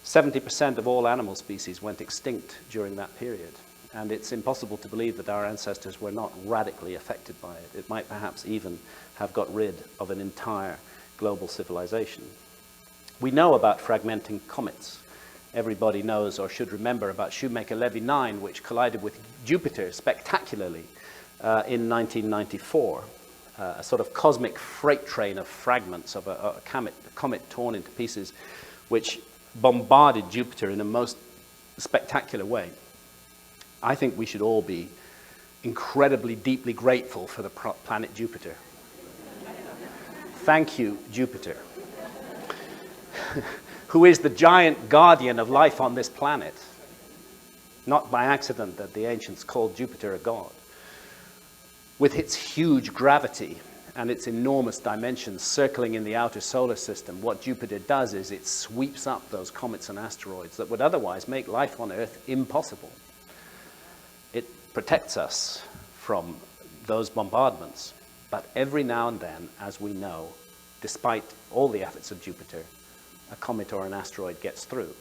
70% of all animal species went extinct during that period. And it's impossible to believe that our ancestors were not radically affected by it. It might perhaps even have got rid of an entire global civilization. We know about fragmenting comets. Everybody knows or should remember about Shoemaker-Levy 9, which collided with Jupiter spectacularly in 1994. A sort of cosmic freight train of fragments of a comet torn into pieces, which bombarded Jupiter in a most spectacular way. I think we should all be incredibly, deeply grateful for the planet Jupiter. Thank you, Jupiter, who is the giant guardian of life on this planet. Not by accident that the ancients called Jupiter a god. With its huge gravity and its enormous dimensions circling in the outer solar system, what Jupiter does is it sweeps up those comets and asteroids that would otherwise make life on Earth impossible. It protects us from those bombardments, but every now and then, as we know, despite all the efforts of Jupiter, a comet or an asteroid gets through.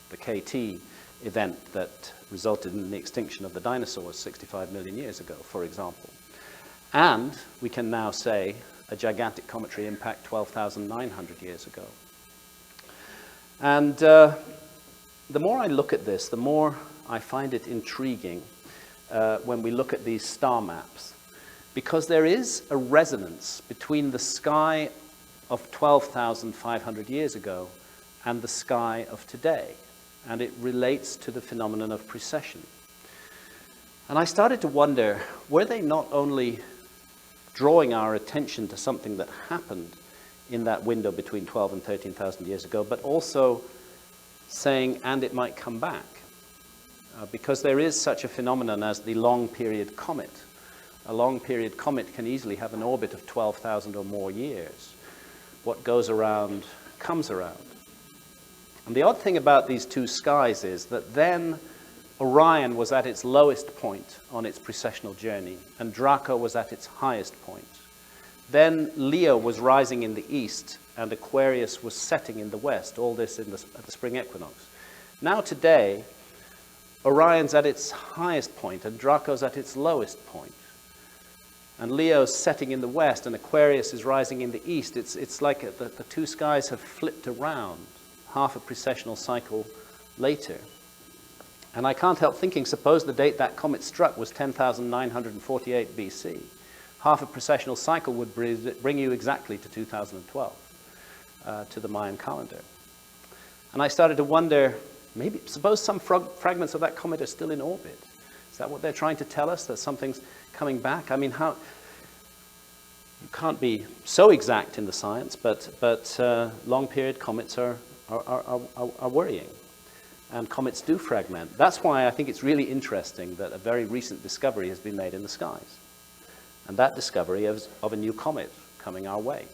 The KT event that resulted in the extinction of the dinosaurs 65 million years ago, for example. And we can now say a gigantic cometary impact 12,900 years ago. And the more I look at this, the more I find it intriguing when we look at these star maps, because there is a resonance between the sky of 12,500 years ago and the sky of today, and it relates to the phenomenon of precession. And I started to wonder, were they not only drawing our attention to something that happened in that window between 12 and 13,000 years ago, but also saying, and it might come back? Because there is such a phenomenon as the long-period comet. A long-period comet can easily have an orbit of 12,000 or more years. What goes around comes around. And the odd thing about these two skies is that then Orion was at its lowest point on its precessional journey, and Draco was at its highest point. Then Leo was rising in the east, and Aquarius was setting in the west, all this at the spring equinox. Now today, Orion's at its highest point, and Draco's at its lowest point. And Leo's setting in the west, and Aquarius is rising in the east. It's like the two skies have flipped around half a precessional cycle later. And I can't help thinking, suppose the date that comet struck was 10,948 BC. Half a precessional cycle would bring you exactly to 2012, to the Mayan calendar. And I started to wonder, maybe, suppose some fragments of that comet are still in orbit. Is that what they're trying to tell us, that something's coming back? I mean, how? You can't be so exact in the science, but long-period comets are worrying. And comets do fragment. That's why I think it's really interesting that a very recent discovery has been made in the skies. and that discovery of a new comet coming our way.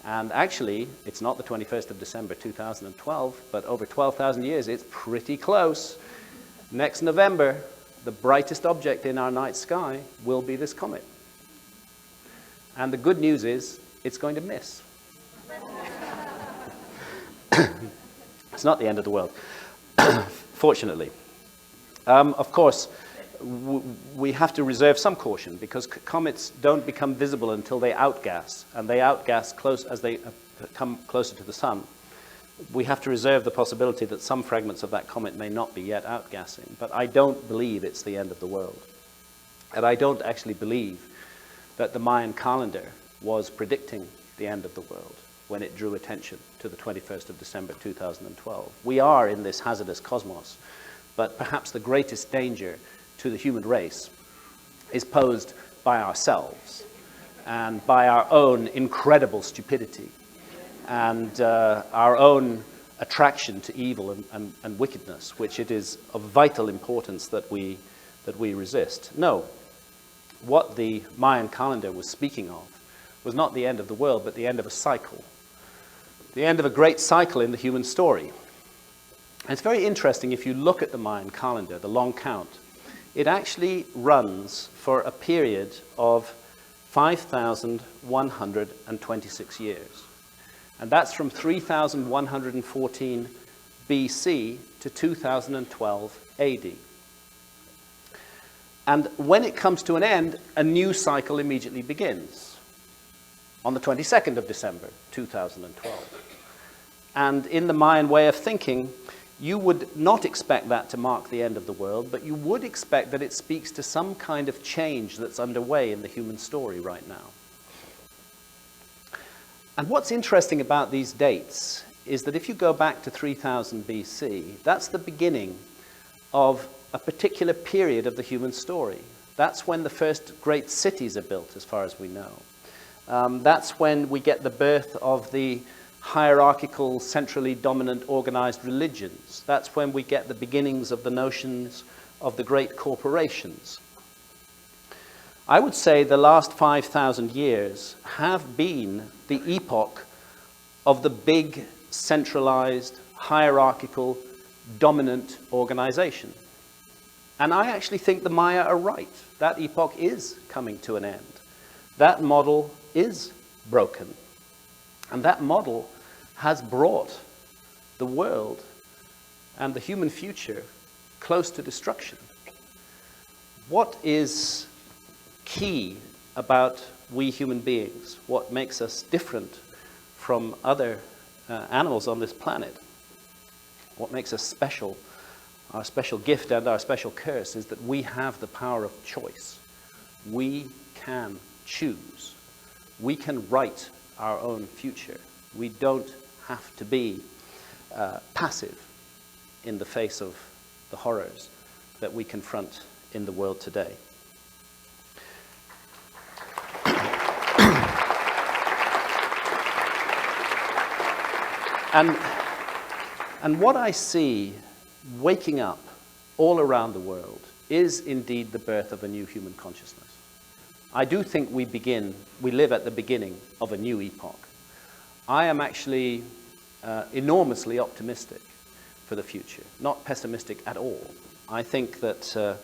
And actually, it's not the 21st of December 2012, but over 12,000 years, it's pretty close. Next November, the brightest object in our night sky will be this comet. And the good news is, it's going to miss. It's not the end of the world, fortunately. Of course, we have to reserve some caution because comets don't become visible until they outgas, and they outgas as they come closer to the sun. We have to reserve the possibility that some fragments of that comet may not be yet outgassing, but I don't believe it's the end of the world. And I don't actually believe that the Mayan calendar was predicting the end of the world when it drew attention to the 21st of December 2012. We are in this hazardous cosmos, but perhaps the greatest danger to the human race is posed by ourselves and by our own incredible stupidity and our own attraction to evil and wickedness, which it is of vital importance that we resist. No, what the Mayan calendar was speaking of was not the end of the world, but the end of a cycle, the end of a great cycle in the human story. And it's very interesting if you look at the Mayan calendar, the long count. It actually runs for a period of 5,126 years. And that's from 3,114 BC to 2012 AD. And when it comes to an end, a new cycle immediately begins on the 22nd of December, 2012. And in the Mayan way of thinking, you would not expect that to mark the end of the world, but you would expect that it speaks to some kind of change that's underway in the human story right now. And what's interesting about these dates is that if you go back to 3000 BC, that's the beginning of a particular period of the human story. That's when the first great cities are built, as far as we know. That's when we get the birth of the hierarchical, centrally dominant, organized religions. That's when we get the beginnings of the notions of the great corporations. I would say the last 5,000 years have been the epoch of the big, centralized, hierarchical, dominant organization. And I actually think the Maya are right. That epoch is coming to an end. That model is broken. And that model has brought the world and the human future close to destruction. What is key about we human beings? What makes us different from other animals on this planet? What makes us special? Our special gift and our special curse is that we have the power of choice. We can choose. We can write our own future. We don't have to be passive in the face of the horrors that we confront in the world today. And what I see waking up all around the world is indeed the birth of a new human consciousness. I do think we live at the beginning of a new epoch. I am actually enormously optimistic for the future, not pessimistic at all. I think that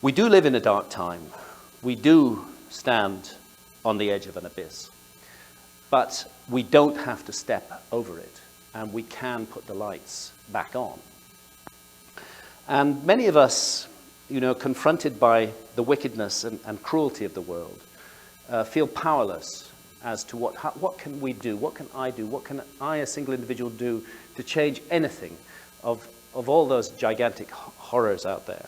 we do live in a dark time. We do stand on the edge of an abyss. But we don't have to step over it, and we can put the lights back on. And many of us, confronted by the wickedness and cruelty of the world, feel powerless as to what can we do, what can I do, what can I, a single individual, do to change anything of all those gigantic horrors out there.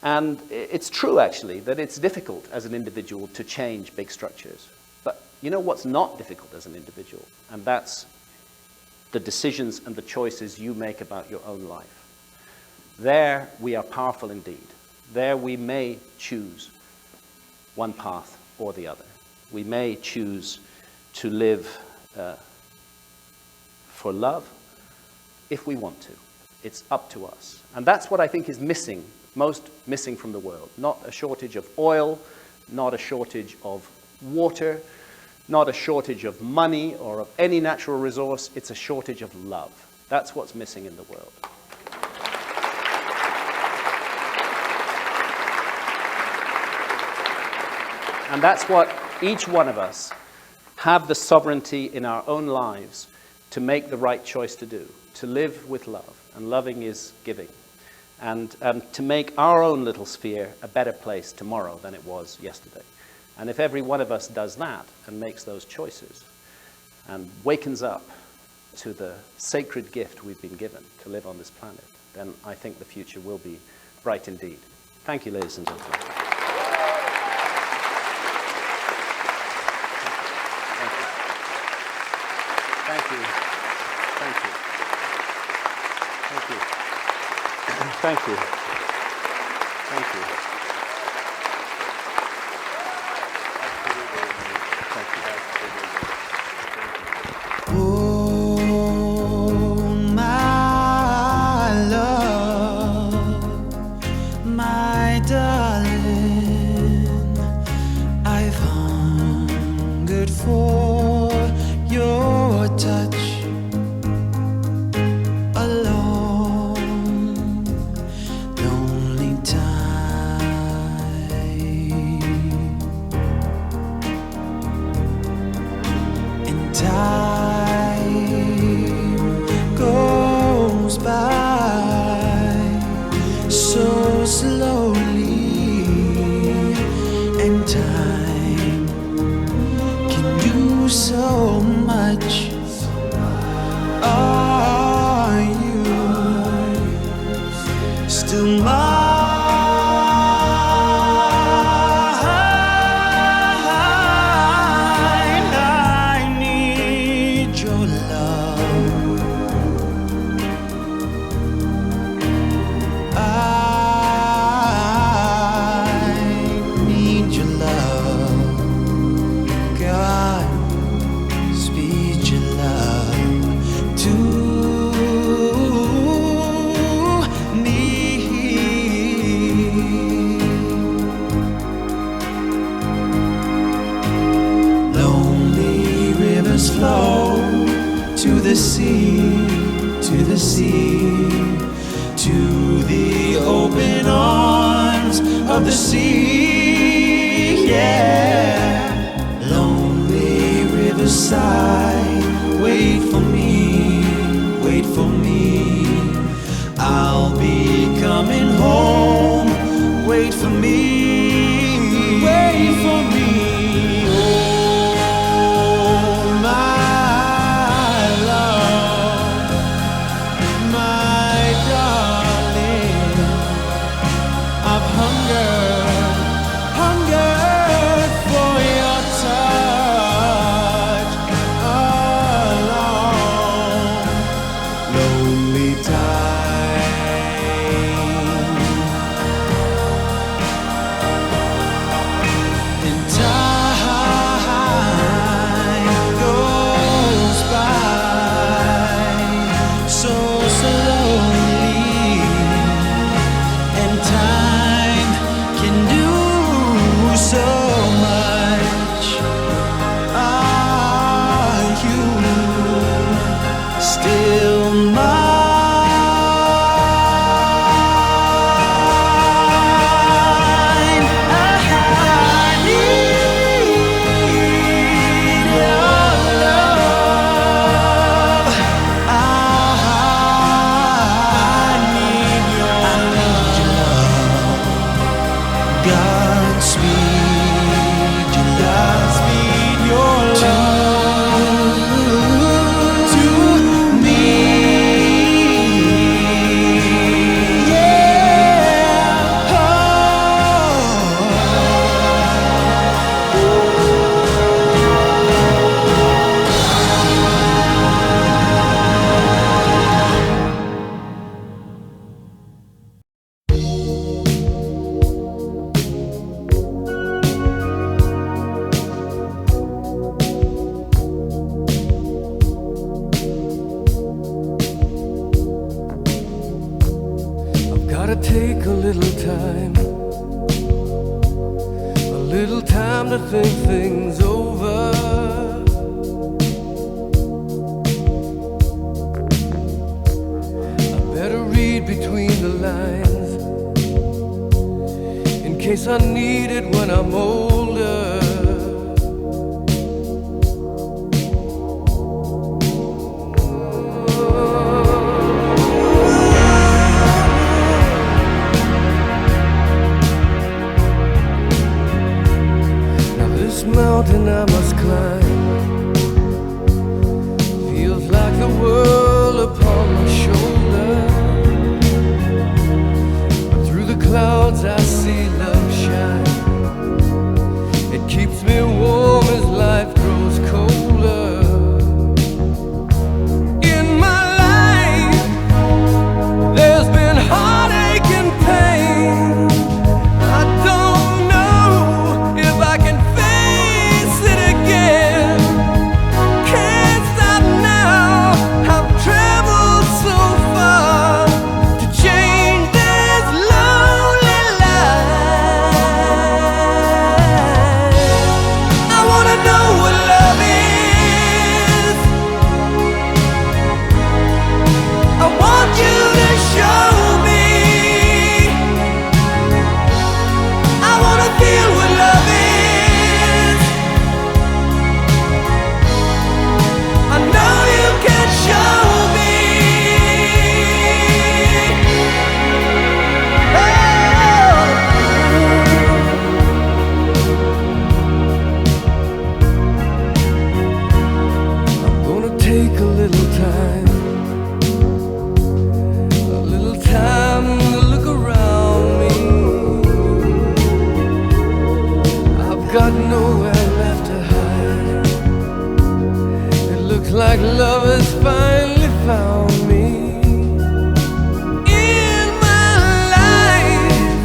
And it's true, actually, that it's difficult as an individual to change big structures. But you know what's not difficult as an individual? And that's the decisions and the choices you make about your own life. There we are powerful indeed. There we may choose one path or the other. We may choose to live for love if we want to. It's up to us. And that's what I think is most missing from the world. Not a shortage of oil, not a shortage of water, not a shortage of money or of any natural resource. It's a shortage of love. That's what's missing in the world. And that's what each one of us have the sovereignty in our own lives to make the right choice to do, to live with love. And loving is giving. And to make our own little sphere a better place tomorrow than it was yesterday. And if every one of us does that and makes those choices and wakens up to the sacred gift we've been given to live on this planet, then I think the future will be bright indeed. Thank you, ladies and gentlemen. Thank you. Thank you. Thank you. Thank you. Thank you. Oh, my love, my darling, I've hungered for your touch. A long, lonely time, and time goes by so slowly, and time can do so much. Are you still mine? I need your love. I need your love. God, speed your love to me. Lonely rivers flow to the sea, to the sea, to the open arms of the sea. Yeah, lonely riverside, wait for me, wait for me. I'll be coming home, wait for me, wait for me. Oh, my love, my darling, I've hungered for your touch. Alone, lonely time, and time goes by so slowly, and time can do so much. Are you still mine? I need your love. I need your love. Godspeed your love, speed your love to me. Yeah. Oh. little time to think things over. I better read between the lines in case I need it when I'm older. Mountain I must climb feels like the world upon my shoulder, but through the clouds I see love shine. It keeps me warm as life grows colder. In my life there's been heartache and pain. I don't know if I can got nowhere left to hide. It looks like love has finally found me. In my life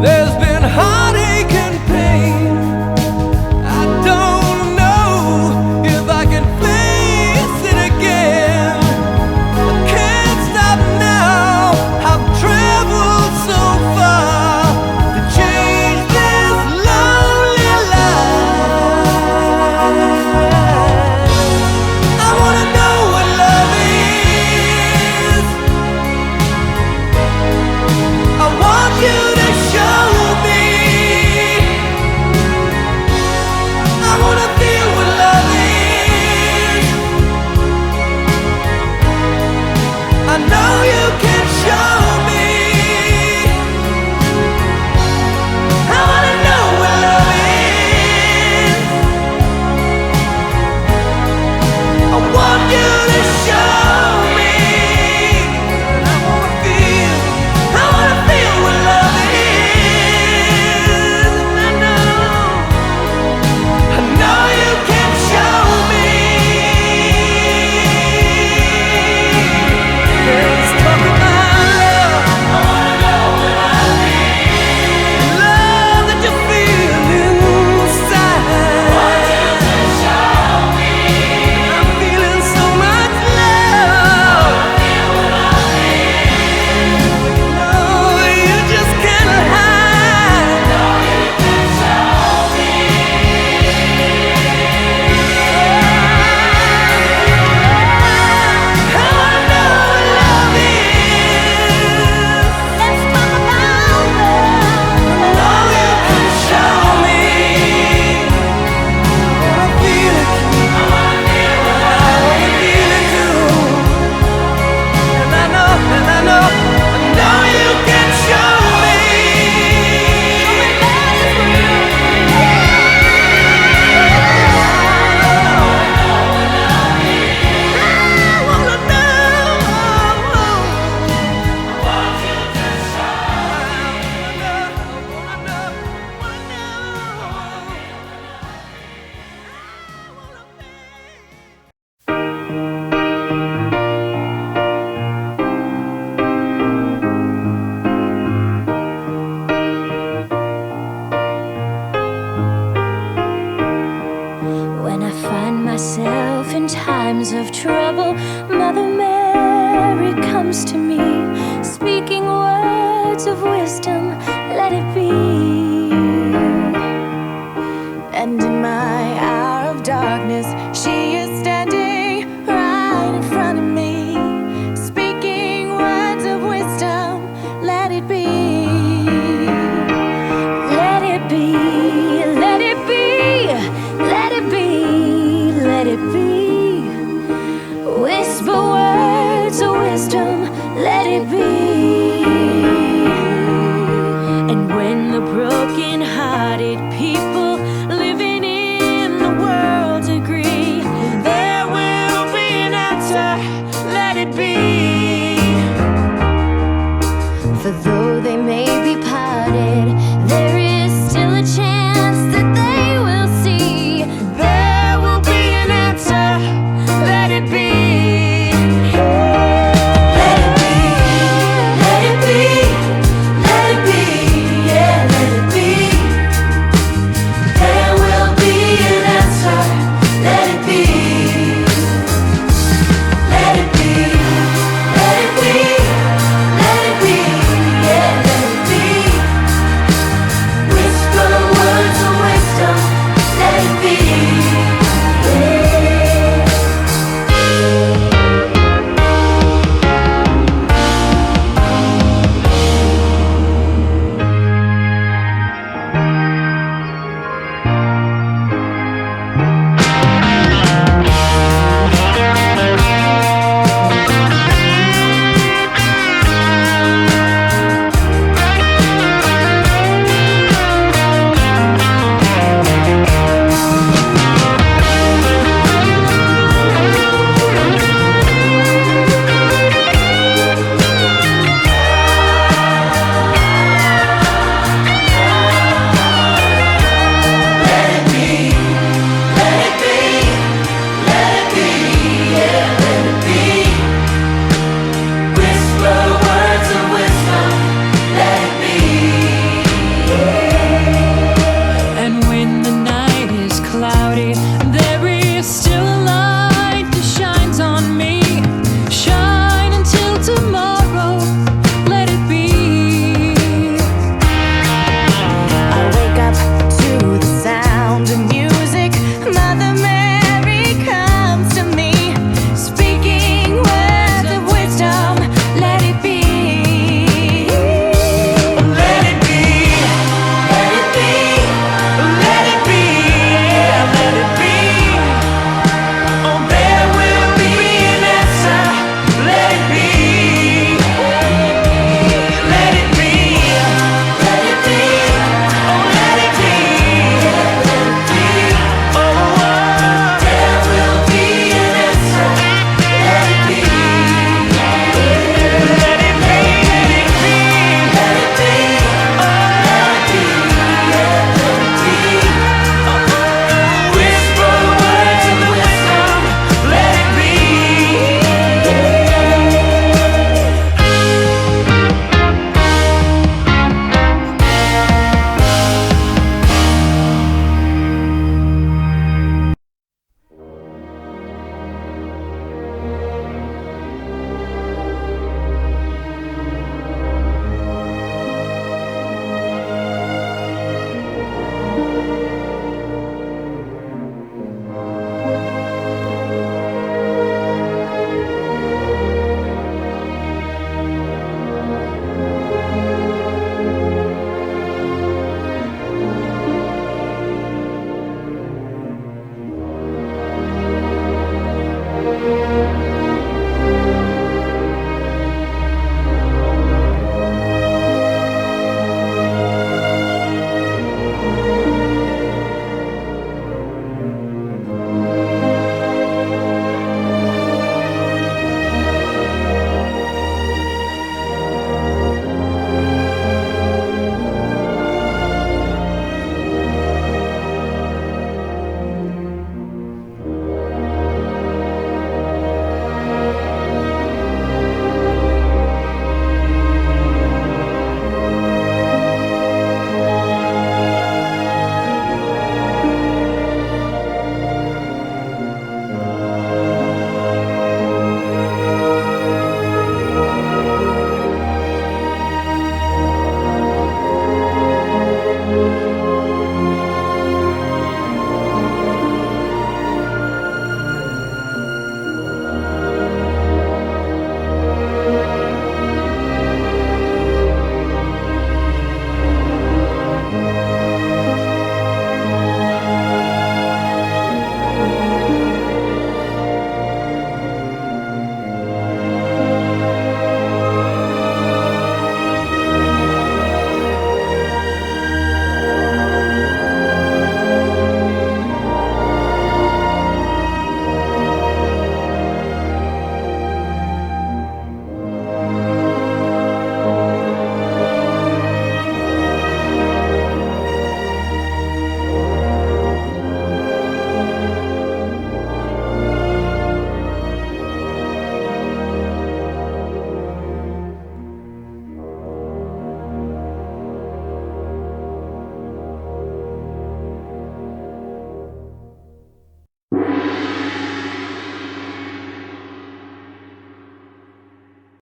there's been heartache and pain. I don't know if I can face it again. I can't stop now. I've traveled so far to change this lonely life. I wanna know what love is. I want you to show me. I wanna feel what love is. I know you can show me. I wanna know what love is. I want you to show me. I wanna feel what love is. I know you can show me. Let's talk about love. I wanna know what love is. Love that you feel inside. Want you to show me. I'm feeling so much love. I feel what love is. No, you just can't hide. No, you can show me. I wanna know what love is. Let's talk about love. I know you can show me. I wanna feel it. I wanna feel what love is. I wanna feel it too. And I know you can show me. When I find myself in times of trouble, Mother Mary comes to me, speaking words of wisdom